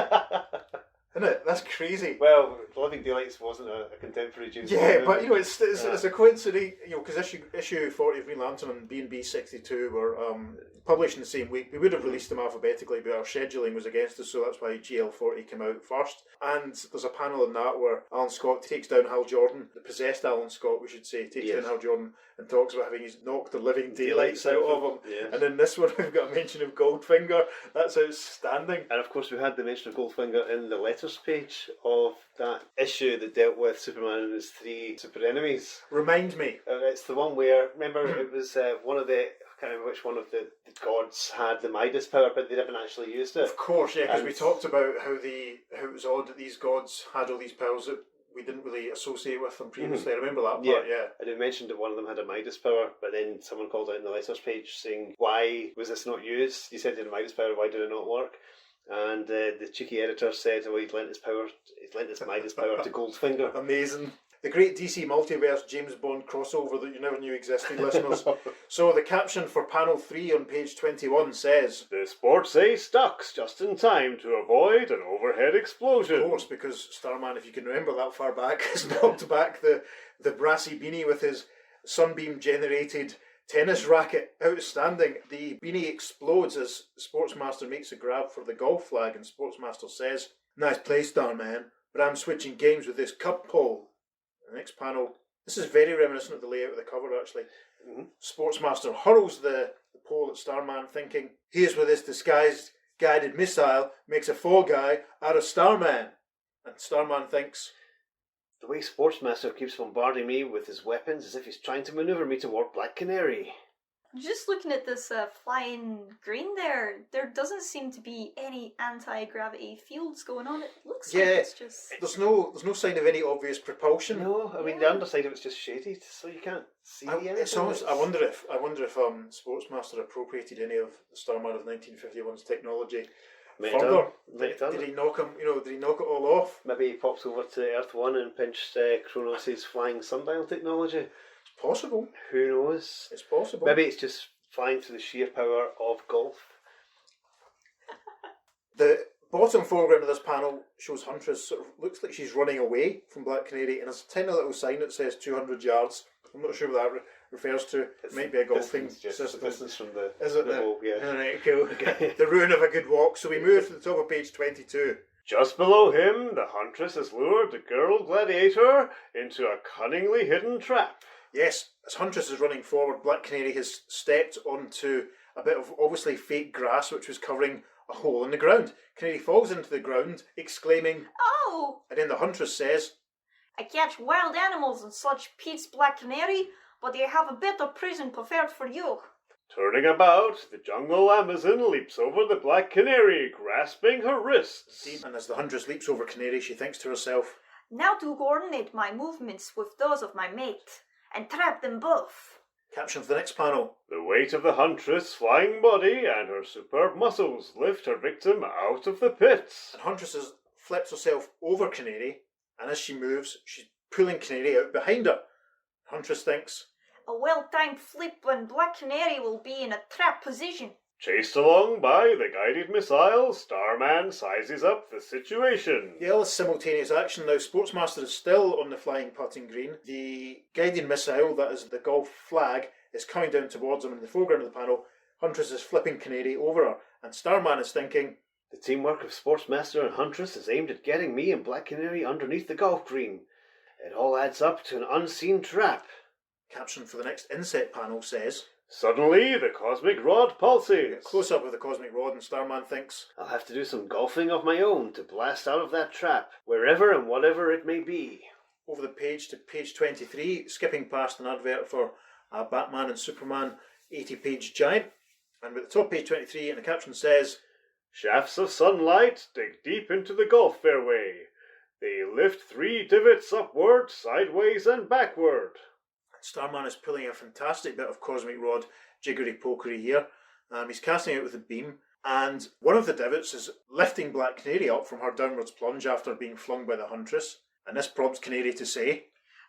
Isn't it? That's crazy. Well, Living Daylights wasn't a contemporary James Bond Yeah, movie. but it's a coincidence, because issue 40 of Green Lantern and B&B 62 were published in the same week. We would have released them alphabetically, but our scheduling was against us, so that's why GL 40 came out first. And there's a panel in that where Alan Scott takes down Hal Jordan, the possessed Alan Scott, we should say, takes down Hal Jordan and talks about having knocked the living daylights out of him. Yes. And in this one, we've got a mention of Goldfinger. That's outstanding. And of course, we had the mention of Goldfinger in the letters page of that issue that dealt with Superman and his three super enemies. Remind me. It's the one where, remember, it was one of the, I can't remember which one of the gods had the Midas power, but they haven't actually used it. Of course, yeah, because And- we talked about how it was odd that these gods had all these powers that we didn't really associate with them previously. I remember that part, yeah. And it mentioned that one of them had a Midas power, but then someone called out in the letters page saying, why was this not used? You said you had a Midas power, why did it not work? And the cheeky editor said, well, he'd lent his Midas power to Goldfinger. Amazing. The great DC multiverse James Bond crossover that you never knew existed, listeners. So the caption for panel 3 on page 21 says, The sports ace ducks just in time to avoid an overhead explosion. of course, because Starman, if you can remember that far back, has knocked back the brassy beanie with his sunbeam-generated tennis racket. Outstanding. The beanie explodes as Sportsmaster makes a grab for the golf flag, and Sportsmaster says, "Nice play, Starman, but I'm switching games with this cup pole." The next panel, this is very reminiscent of the layout of the cover, actually. Sportsmaster hurls the pole at Starman, thinking, "Here's where this disguised guided missile makes a fall guy out of Starman." And Starman thinks, The way Sportsmaster keeps bombarding me with his weapons as if he's trying to maneuver me toward Black Canary. Just looking at this flying green there doesn't seem to be any anti-gravity fields going on. It looks like it's just... There's no sign of any obvious propulsion. No, I mean the underside of it's just shaded, so you can't see anything. It's almost, I wonder if Sportsmaster appropriated any of the Starman of 1951's technology further. Did he knock him? Did he knock it all off? Maybe he pops over to Earth 1 and pinched Kronos' flying sundial technology. It's possible. Who knows? It's possible. Maybe it's just flying through the sheer power of golf. The bottom foreground of this panel shows Huntress sort of looks like she's running away from Black Canary, and there's a tiny little sign that says 200 yards. I'm not sure what that refers to. It might be a golfing system. Distance from the hole, yeah. Alright, cool. The ruin of a good walk. So we move to the top of page 22. Just below him, the Huntress has lured the girl gladiator into a cunningly hidden trap. Yes, as Huntress is running forward, Black Canary has stepped onto a bit of obviously fake grass which was covering a hole in the ground. Canary falls into the ground, exclaiming, Oh! and then the Huntress says, I catch wild animals and such, Pete's Black Canary, but they have a better prison prepared for you. Turning about, the jungle Amazon leaps over the Black Canary, grasping her wrists. and as the Huntress leaps over Canary, she thinks to herself, Now to coordinate my movements with those of my mate, and trap them both. caption for the next panel. The weight of the Huntress' flying body and her superb muscles lift her victim out of the pits. And Huntress flips herself over Canary, and as she moves, she's pulling Canary out behind her. Huntress thinks, A well-timed flip and Black Canary will be in a trap position. Chased along by the guided missile, Starman sizes up the situation. yeah, all is simultaneous action now. Sportsmaster is still on the flying putting green. The guided missile, that is the golf flag, is coming down towards him in the foreground of the panel. Huntress is flipping Canary over her, and Starman is thinking, The teamwork of Sportsmaster and Huntress is aimed at getting me and Black Canary underneath the golf green. It all adds up to an unseen trap. caption for the next inset panel says, Suddenly, the cosmic rod pulsates. close up of the cosmic rod, and Starman thinks, I'll have to do some golfing of my own to blast out of that trap, wherever and whatever it may be. over the page to page 23, skipping past an advert for Batman and Superman 80-page giant. And at the top of page 23, and the caption says, Shafts of sunlight dig deep into the golf fairway. They lift 3 divots upward, sideways, and backward. Starman is pulling a fantastic bit of cosmic rod jiggery-pokery here. He's casting it with a beam, and one of the divots is lifting Black Canary up from her downwards plunge after being flung by the Huntress. And this prompts Canary to say,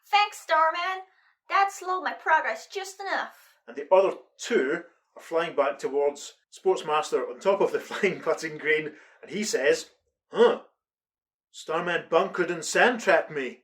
Thanks, Starman. That slowed my progress just enough. and the other two are flying back towards Sportsmaster on top of the flying putting green, and he says, Starman bunkered and sand-trapped me.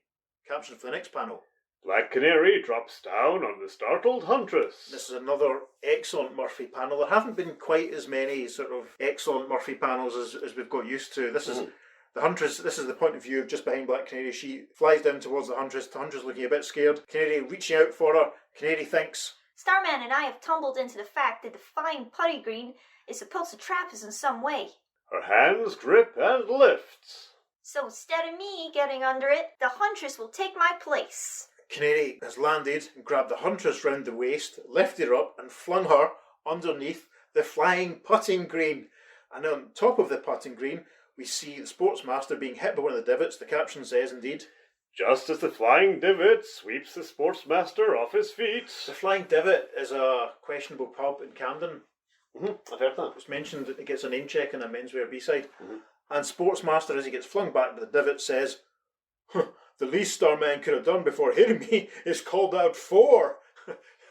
Caption for the next panel. Black Canary drops down on the startled Huntress. This is another excellent Murphy panel. There haven't been quite as many sort of excellent Murphy panels as we've got used to. This is the Huntress. This is the point of view of just behind Black Canary. She flies down towards the Huntress. The Huntress looking a bit scared. Canary reaching out for her. Canary thinks, Starman and I have tumbled into the fact that the flying putty green is supposed to trap us in some way. Her hands grip and lifts. So instead of me getting under it, the Huntress will take my place. Canary has landed and grabbed the Huntress round the waist, lifted her up and flung her underneath the flying putting green. And on top of the putting green, we see the Sportsmaster being hit by one of the divots. The caption says, indeed, Just as the flying divot sweeps the Sportsmaster off his feet. the Flying Divot is a questionable pub in Camden. I've heard that. It's mentioned that it gets a name check in a menswear B-side. And Sportsmaster, as he gets flung back by the divot, says, the least Starman could have done before hitting me is called out 4.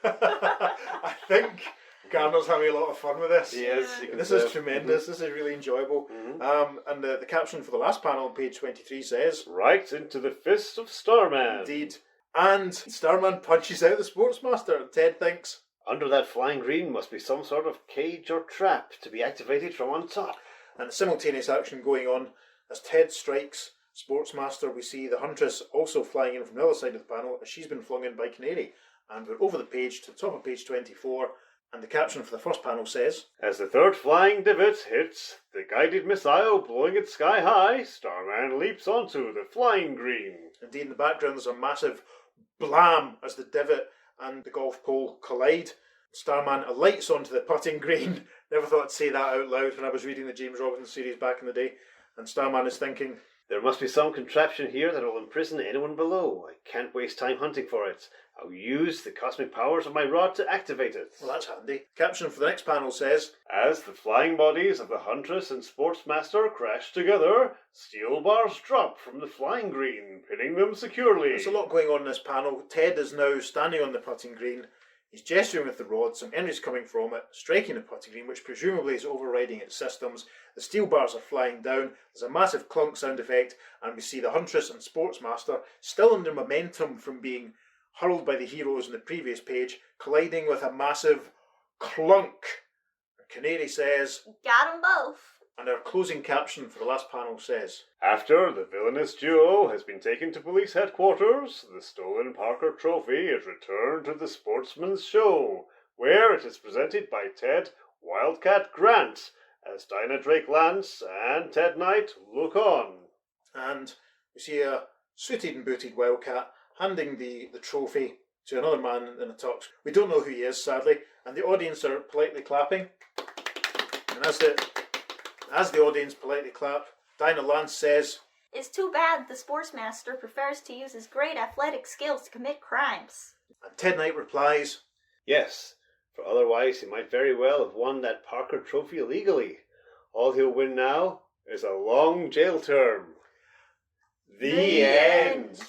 I think Gardner's having a lot of fun with this. Yes, This is tremendous. This is really enjoyable. And the caption for the last panel on page 23 says, Right into the fist of Starman. indeed. And Starman punches out the Sportsmaster. And Ted thinks, Under that flying green must be some sort of cage or trap to be activated from on top. and simultaneous action going on as Ted strikes Sportsmaster. We see the Huntress also flying in from the other side of the panel as she's been flung in by Canary. And we're over the page to the top of page 24, and the caption for the first panel says, As the third flying divot hits the guided missile blowing it sky high, Starman leaps onto the flying green. indeed in the background there's a massive blam as the divot and the golf pole collide. Starman alights onto the putting green. Never thought I'd say that out loud when I was reading the James Robinson series back in the day. And Starman is thinking, there must be some contraption here that will imprison anyone below. I can't waste time hunting for it. I'll use the cosmic powers of my rod to activate it. well, that's handy. Caption for the next panel says, As the flying bodies of the Huntress and Sportsmaster crash together, steel bars drop from the flying green, pinning them securely. there's a lot going on in this panel. Ted is now standing on the putting green. He's gesturing with the rod, some energy's coming from it, striking the putting green, which presumably is overriding its systems. The steel bars are flying down, there's a massive clunk sound effect, and we see the Huntress and Sportsmaster, still under momentum from being hurled by the heroes in the previous page, colliding with a massive clunk. Canary says, Got 'em both. and our closing caption for the last panel says, After the villainous duo has been taken to police headquarters, the stolen Parker Trophy is returned to the Sportsman's Show, where it is presented by Ted Wildcat Grant, as Dinah Drake Lance and Ted Knight look on. and we see a suited and booted Wildcat handing the trophy to another man in a tux. We don't know who he is, sadly, and the audience are politely clapping. And as the audience politely clap, Dinah Lance says, It's too bad the Sportsmaster prefers to use his great athletic skills to commit crimes. and Ted Knight replies, Yes, for otherwise he might very well have won that Parker Trophy illegally. All he'll win now is a long jail term. The end.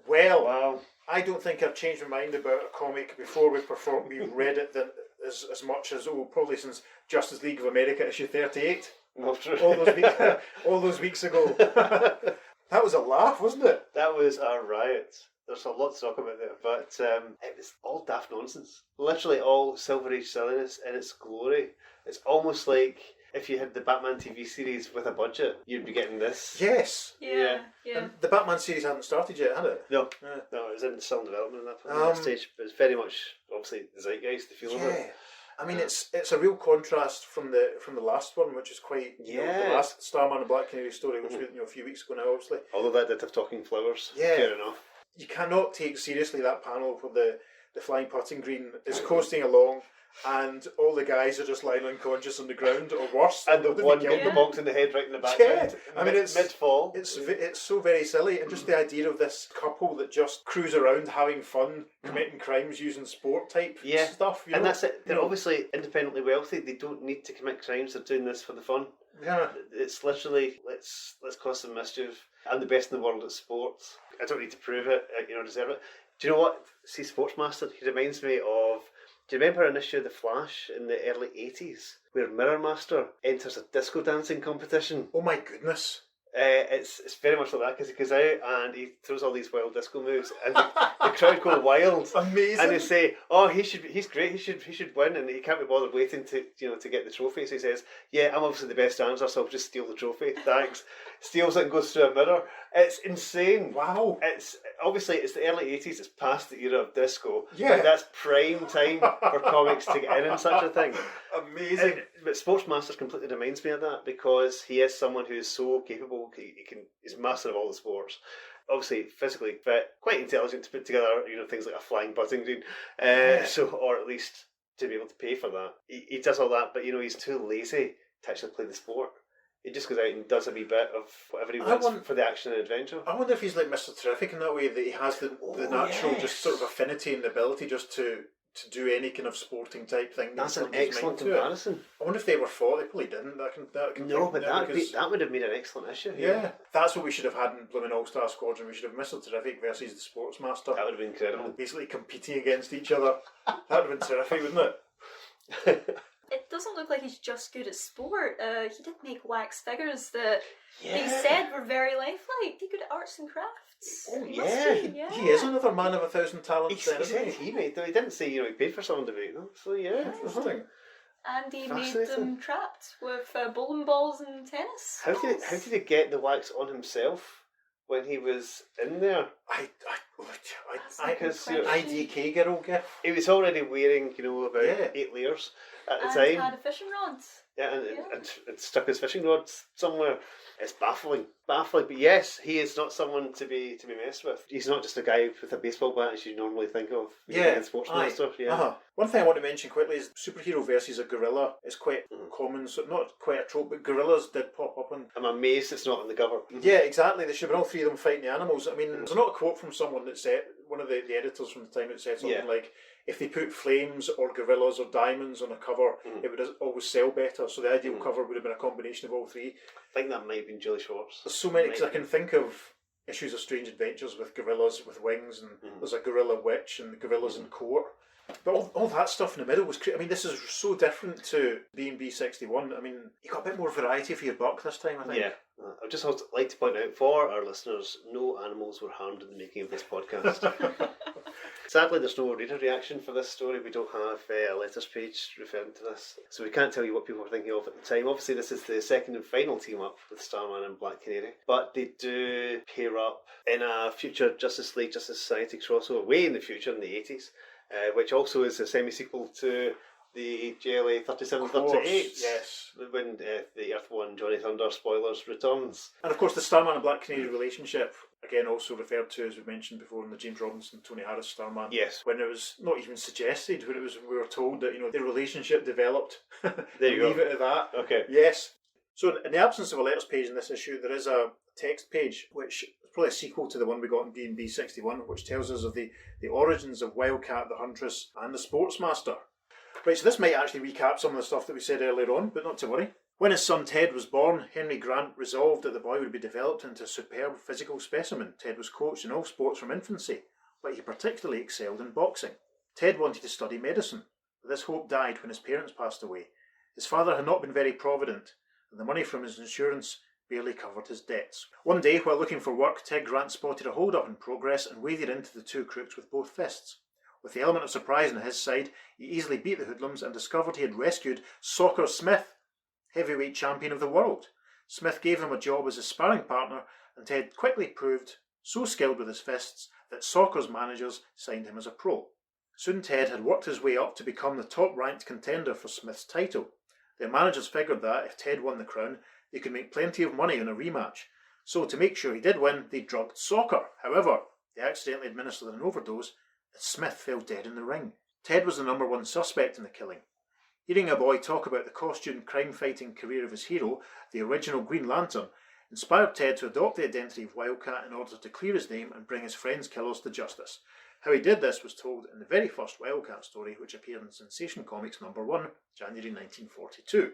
well, Wow. I don't think I've changed my mind about a comic before we read it than as much as, probably since Justice League of America issue 38. all those weeks ago. That was a laugh, wasn't it? That was a riot. There's a lot to talk about there, but it was all daft nonsense. Literally all Silver Age silliness in its glory. It's almost like if you had the Batman TV series with a budget, you'd be getting this. Yes. Yeah. And the Batman series hadn't started yet, had it? No, Yeah. no, it was in still in development at that stage, but it's very much obviously the zeitgeist, the feel of it. Yeah. I mean, it's a real contrast from the last one, which is quite the last Starman and Black Canary story, which was a few weeks ago now, obviously. Although that did have talking flowers, Yeah. fair enough. You cannot take seriously that panel where the flying putting green is coasting along, and all the guys are just lying unconscious on the ground, or worse. And the they've one been getting killed. bonked in the head right in the background. I mean, it's mid-fall. It's so very silly, and just the idea of this couple that just cruise around having fun, committing crimes using sport type stuff. And that's it. They're obviously independently wealthy. They don't need to commit crimes. They're doing this for the fun. Yeah. It's literally let's cause some mischief. I'm the best in the world at sports. I don't need to prove it. I deserve it. Do you know what? See, Sportsmaster. He reminds me of. Do you remember an issue of The Flash in the early 80s where Mirror Master enters a disco dancing competition? Oh my goodness. It's very much like that because he goes out and he throws all these wild disco moves and the crowd go wild. Amazing. And they say, "Oh, he's great. He should win," and he can't be bothered waiting to get the trophy. So he says, "Yeah, I'm obviously the best dancer, so I'll just steal the trophy. Thanks." Steals it and goes through a mirror. It's insane. Wow. It's the early 80s. It's past the era of disco. Yeah. But that's prime time for comics to get in such a thing. Amazing. But Sportsmaster completely reminds me of that because he is someone who is so capable. He's master of all the sports. Obviously, physically fit, quite intelligent to put together, things like a flying putting green. Or at least to be able to pay for that. He does all that, but he's too lazy to actually play the sport. He just goes out and does a wee bit of whatever he wants for the action and adventure. I wonder if he's like Mr. Terrific in that way, that he has the natural just sort of affinity and the ability just to do any kind of sporting type thing. That's an excellent comparison. I wonder if they were fought. They probably didn't. That would have made an excellent issue. Yeah, that's what we should have had in Blooming All-Star Squadron. We should have Mr. Terrific versus the Sportsmaster. That would have been incredible. Basically competing against each other. That would have been terrific, wouldn't it? It doesn't look like he's just good at sport. He did make wax figures that they said were very lifelike. He's good at arts and crafts. Oh, He yeah. must be, yeah. He is another man of 1,000 talents. He said he made them. He didn't say he paid for someone to make them. So yeah. Interesting. And he made Fascinating. them trapped with bowling balls and tennis. How did he get the wax on himself when he was in there? IDK girl gif. He was already wearing, about 8 layers at the And time. had a fishing rod. Yeah, and stuck his fishing rod somewhere. It's baffling. But yes, he is not someone to be messed with. He's not just a guy with a baseball bat as you normally think of. Sportsmaster. Yeah. One thing I want to mention quickly is superhero versus a gorilla is quite common. So not quite a trope, but gorillas did pop up on. I'm amazed it's not on the cover. Yeah, exactly. They should have been all three of them fighting the animals. I mean, there's not a quote from someone that said, one of the editors from the time, that said something like, if they put flames or gorillas or diamonds on a cover, it would always sell better. So the ideal cover would have been a combination of all three. I think that might have been Julie Schwartz. There's so many, because I can think of issues of Strange Adventures with gorillas with wings, and there's a gorilla witch and gorillas in court. But all that stuff in the middle was I mean, this is so different to B&B 61. I mean, you got a bit more variety for your buck this time, I think. Yeah. I'd just like to point out for our listeners, no animals were harmed in the making of this podcast. Sadly, there's no reader reaction for this story. We don't have a letters page referring to this, so we can't tell you what people were thinking of at the time. Obviously, this is the second and final team up with Starman and Black Canary, but they do pair up in a future Justice League, Justice Society crossover way in the future in the 80s, which also is a semi-sequel to the JLA 3738. Yes. When the Earth One Johnny Thunder, spoilers, returns. And of course, the Starman and Black Canary relationship, again, also referred to, as we mentioned before, in the James Robinson, Tony Harris Starman. Yes. When it was not even suggested, when we were told that, their relationship developed. There you Leave go. it at that. Okay. Yes. So in the absence of a letters page in this issue, there is a text page, which is probably a sequel to the one we got in B&B 61, which tells us of the origins of Wildcat, the Huntress, and the Sportsmaster. Right, so this might actually recap some of the stuff that we said earlier on, but not to worry. When his son Ted was born, Henry Grant resolved that the boy would be developed into a superb physical specimen. Ted was coached in all sports from infancy, but he particularly excelled in boxing. Ted wanted to study medicine, but this hope died when his parents passed away. His father had not been very provident, and the money from his insurance barely covered his debts. One day, while looking for work, Ted Grant spotted a hold-up in progress and waded into the two crooks with both fists. With the element of surprise on his side, he easily beat the hoodlums and discovered he had rescued Soccer Smith, heavyweight champion of the world. Smith gave him a job as his sparring partner, and Ted quickly proved so skilled with his fists that Soccer's managers signed him as a pro. Soon Ted had worked his way up to become the top-ranked contender for Smith's title. The managers figured that if Ted won the crown, they could make plenty of money in a rematch. So to make sure he did win, they drugged Soccer. However, they accidentally administered an overdose, and Smith fell dead in the ring. Ted was the number one suspect in the killing. Hearing a boy talk about the costumed crime-fighting career of his hero, the original Green Lantern, inspired Ted to adopt the identity of Wildcat in order to clear his name and bring his friends' killers to justice. How he did this was told in the very first Wildcat story, which appeared in Sensation Comics number 1, January 1942. In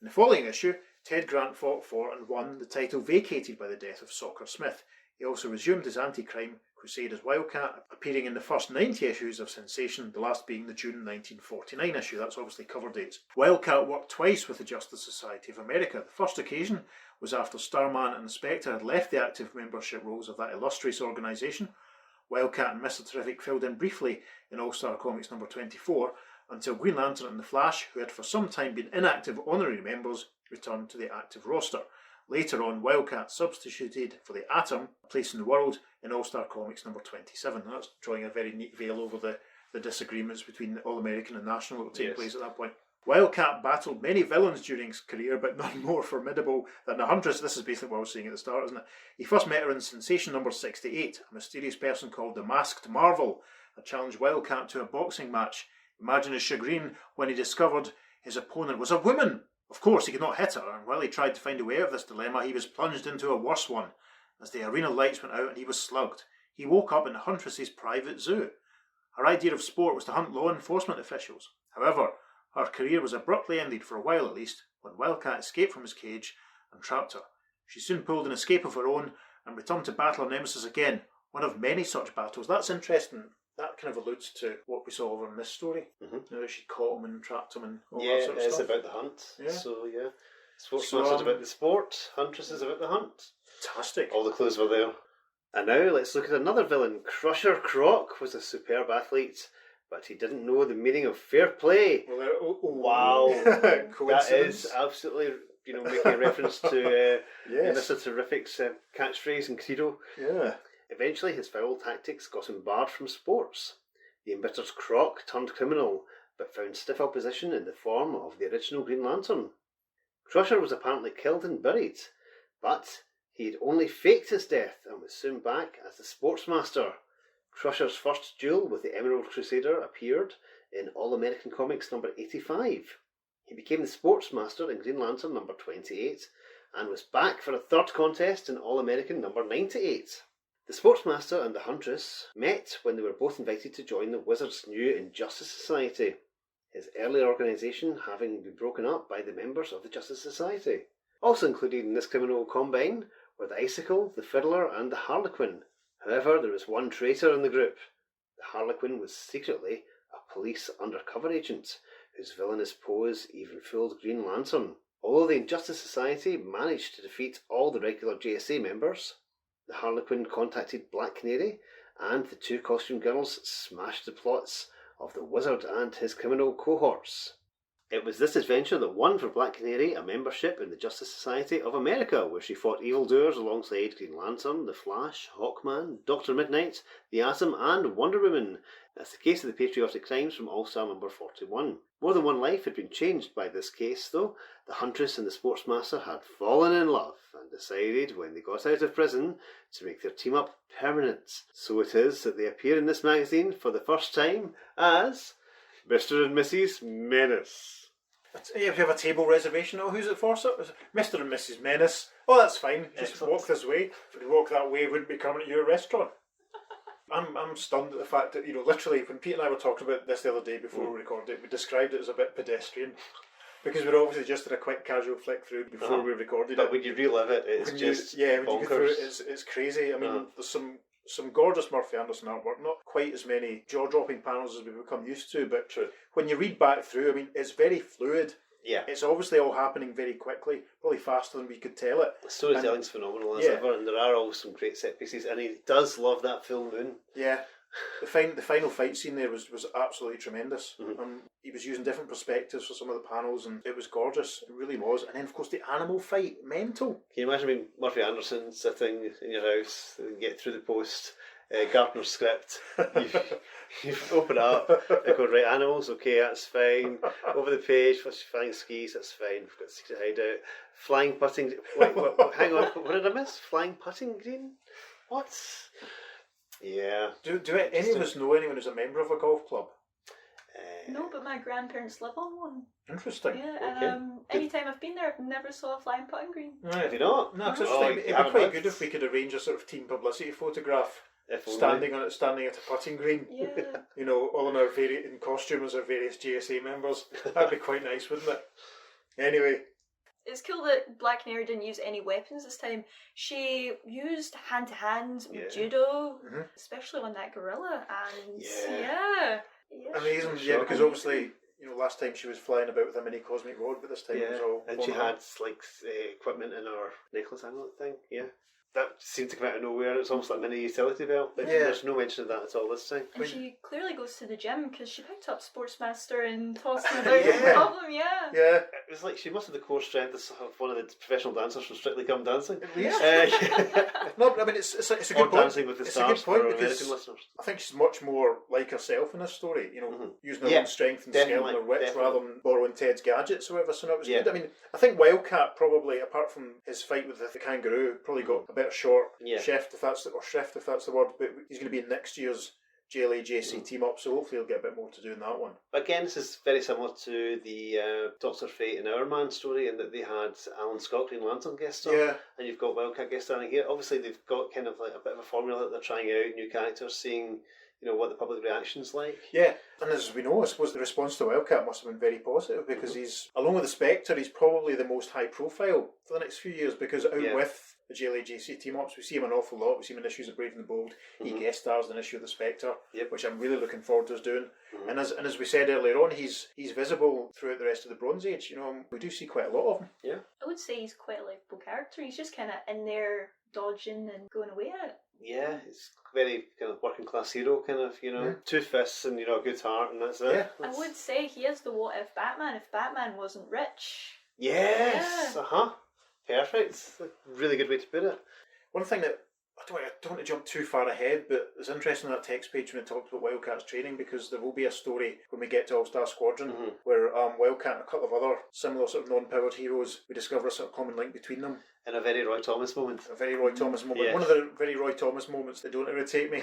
the following issue, Ted Grant fought for and won the title vacated by the death of Soccer Smith. He also resumed his anti-crime crusade as Wildcat, appearing in the first 90 issues of Sensation, the last being the June 1949 issue. That's obviously cover dates. Wildcat worked twice with the Justice Society of America. The first occasion was after Starman and the Spectre had left the active membership roles of that illustrious organisation. Wildcat and Mr Terrific filled in briefly in All-Star Comics number 24, until Green Lantern and the Flash, who had for some time been inactive honorary members, returned to the active roster. Later on, Wildcat substituted for the Atom, a place in the world, in All-Star Comics number 27. And that's drawing a very neat veil over the disagreements between All-American and National that were taking place at that point. Wildcat battled many villains during his career, but none more formidable than the Huntress. This is basically what I was saying at the start, isn't it? He first met her in Sensation number 68. A mysterious person called the Masked Marvel had challenged Wildcat to a boxing match. Imagine his chagrin when he discovered his opponent was a woman. Of course, he could not hit her, and while he tried to find a way out of this dilemma, he was plunged into a worse one. As the arena lights went out and he was slugged, he woke up in the Huntress's private zoo. Her idea of sport was to hunt law enforcement officials. However, her career was abruptly ended, for a while at least, when Wildcat escaped from his cage and trapped her. She soon pulled an escape of her own and returned to battle her nemesis again, one of many such battles. That's interesting. That kind of alludes to what we saw over in this story. Mm-hmm. She caught him and trapped him and all that sort of stuff. Yeah, it's about the hunt. Yeah. So, yeah. Sportsmaster's about the sport, Huntress is about the hunt. Fantastic. All the clues were there. And now let's look at another villain. Crusher Croc was a superb athlete, but he didn't know the meaning of fair play. Well, wow. Coincidence. That is absolutely, making a reference to yes. Mr Terrific's catchphrase and credo. Yeah. Eventually, his foul tactics got him barred from sports. The embittered Croc turned criminal, but found stiff opposition in the form of the original Green Lantern. Crusher was apparently killed and buried, but he had only faked his death and was soon back as the Sportsmaster. Crusher's first duel with the Emerald Crusader appeared in All-American Comics number 85. He became the Sportsmaster in Green Lantern number 28 and was back for a third contest in All-American number 98. The Sportsmaster and the Huntress met when they were both invited to join the Wizard's new Injustice Society, his earlier organisation having been broken up by the members of the Justice Society. Also included in this criminal combine were the Icicle, the Fiddler and the Harlequin. However, there was one traitor in the group. The Harlequin was secretly a police undercover agent, whose villainous pose even fooled Green Lantern. Although the Injustice Society managed to defeat all the regular JSA members, the Harlequin contacted Black Canary, and the two costume girls smashed the plots of the Wizard and his criminal cohorts. It was this adventure that won for Black Canary a membership in the Justice Society of America, where she fought evildoers alongside Green Lantern, the Flash, Hawkman, Dr. Midnight, the Atom and Wonder Woman. That's the case of the patriotic crimes from All-Star number 41. More than one life had been changed by this case, though. The Huntress and the Sportsmaster had fallen in love and decided, when they got out of prison, to make their team up permanent. So it is that they appear in this magazine for the first time as Mr and Mrs Menace. If you have a table reservation, oh, who's it for, sir? Mr and Mrs Menace. Oh, that's fine. Just walk this way. If you walk that way, wouldn't be coming to your restaurant. I'm stunned at the fact that, literally, when Pete and I were talking about this the other day before we recorded it, we described it as a bit pedestrian. Because we're obviously just did a quick casual flick through before we recorded but it. But when you relive it, it's when just when you go through bonkers. it, it's crazy. I mean, there's some gorgeous Murphy Anderson artwork, not quite as many jaw-dropping panels as we've become used to, but when you read back through, I mean, it's very fluid. Yeah. It's obviously all happening very quickly, probably faster than we could tell it. The storytelling's phenomenal as ever, and there are always some great set pieces, and he does love that full moon. Yeah. The final fight scene there was absolutely tremendous. He was using different perspectives for some of the panels, and it was gorgeous. It really was. And then, of course, the animal fight, mental. Can you imagine being Murphy Anderson sitting in your house and get through the post, Gardner's script, you open it up, you go, right, animals, okay, that's fine. Over the page, flying skis, that's fine. We've got secret hideout. Flying putting, wait, hang on, what did I miss? Flying putting green? What? Yeah. Do any of us know anyone who's a member of a golf club? No, but my grandparents live on one. Interesting. Yeah, and anytime I've been there, I've never saw a flying putting green. Have you not? No, it'd be quite good if we could arrange a sort of team publicity photograph. Standing at a putting green, Yeah. All in our in costume as our various GSA members. That'd be quite nice, wouldn't it? Anyway, it's cool that Black Canary didn't use any weapons this time. She used hand to hand with judo, especially on that gorilla, and amazing. Yeah, because obviously, last time she was flying about with a mini cosmic rod, but this time it was all. And she had equipment in her necklace amulet thing. Yeah. That seemed to come out of nowhere. It's almost like a mini utility belt, but there's no mention of that at all this time. And she clearly goes to the gym because she picked up Sportsmaster and tossed him about no problem, Yeah. It was like she must have the core strength of one of the professional dancers from Strictly Come Dancing. At least. No, but I mean, it's a good point. Dancing with the It's Stars a good point for because American listeners. I think she's much more like herself in this story, using her own strength and skill and her wits rather than borrowing Ted's gadgets or whatever, so that was good. I mean, I think Wildcat probably, apart from his fight with the kangaroo, probably got a better short shift, if that's the word, but he's going to be in next year's JLA-JC team up, so hopefully he'll get a bit more to do in that one. But again, this is very similar to the Doctor Fate and Our Man story, in that they had Alan Scott, Green Lantern guest star, and you've got Wildcat guest starring here. Obviously, they've got kind of like a bit of a formula that they're trying out, new characters, seeing what the public reaction's like. Yeah, and as we know, I suppose the response to Wildcat must have been very positive, because he's, along with the Spectre, he's probably the most high profile for the next few years, because out with the JLA-JC team-ups, we see him an awful lot. We see him in issues of Brave and the Bold. He guest stars in an issue of the Spectre, which I'm really looking forward to us doing. And as we said earlier on, he's visible throughout the rest of the Bronze Age. we do see quite a lot of him. Yeah, I would say he's quite a likeable character. He's just kind of in there dodging and going away at it. Yeah, it's very kind of working class hero, kind of, two fists and, a good heart, and that's it. Yeah. I would say he is the what if Batman if Batman wasn't rich. Yes, perfect. Really good way to put it. One thing that don't want to jump too far ahead, but it's interesting that text page when it talks about Wildcat's training, because there will be a story when we get to All-Star Squadron where Wildcat and a couple of other similar sort of non-powered heroes, we discover a sort of common link between them. In a very Roy Thomas moment. A very Roy Thomas moment. Yes. One of the very Roy Thomas moments that don't irritate me.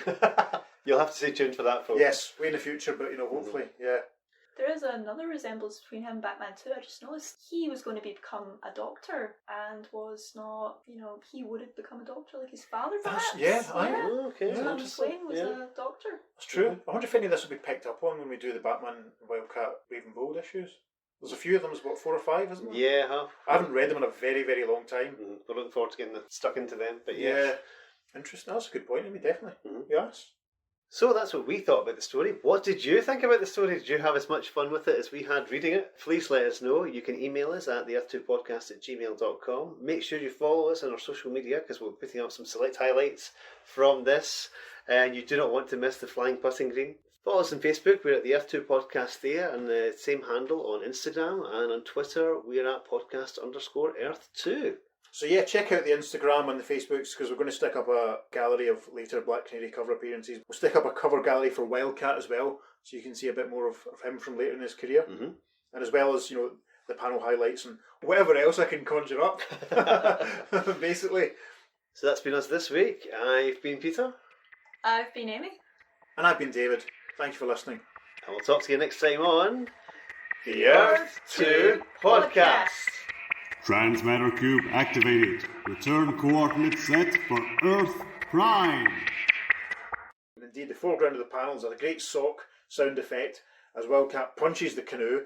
You'll have to stay tuned for that, folks. Yes, way in the future, but hopefully, yeah. There is another resemblance between him and Batman too. I just noticed he was going to become a doctor and was not, he would have become a doctor like his father, perhaps. Okay. Thomas Wayne was a doctor. That's true. I wonder if any of this will be picked up on when we do the Batman Wildcat Brave and Bold issues. There's a few of them, there's about 4 or 5, isn't there? Yeah, I haven't read them in a very, very long time. We're looking forward to getting stuck into them, but yeah. Interesting, that's a good point, definitely. Yes. So that's what we thought about the story. What did you think about the story? Did you have as much fun with it as we had reading it? Please let us know. You can email us at theearth2podcast@gmail.com. Make sure you follow us on our social media, because we're putting up some select highlights from this, and you do not want to miss the flying putting green. Follow us on Facebook, we're at the Earth2 Podcast there, and the same handle on Instagram, and on Twitter we're at podcast_Earth2. So yeah, check out the Instagram and the Facebooks, because we're going to stick up a gallery of later Black Canary cover appearances. We'll stick up a cover gallery for Wildcat as well, so you can see a bit more of him from later in his career. And as well as, the panel highlights and whatever else I can conjure up, basically. So that's been us this week. I've been Peter. I've been Amy. And I've been David. Thank you for listening. And we'll talk to you next time on The Earth2 Podcast. Transmatter Cube activated. Return coordinates set for Earth Prime. And indeed, the foreground of the panels are the great sock sound effect as Wildcat punches the canoe.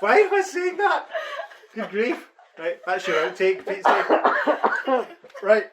Why am I saying that? Good grief. Right, that's your outtake, Pete. Right.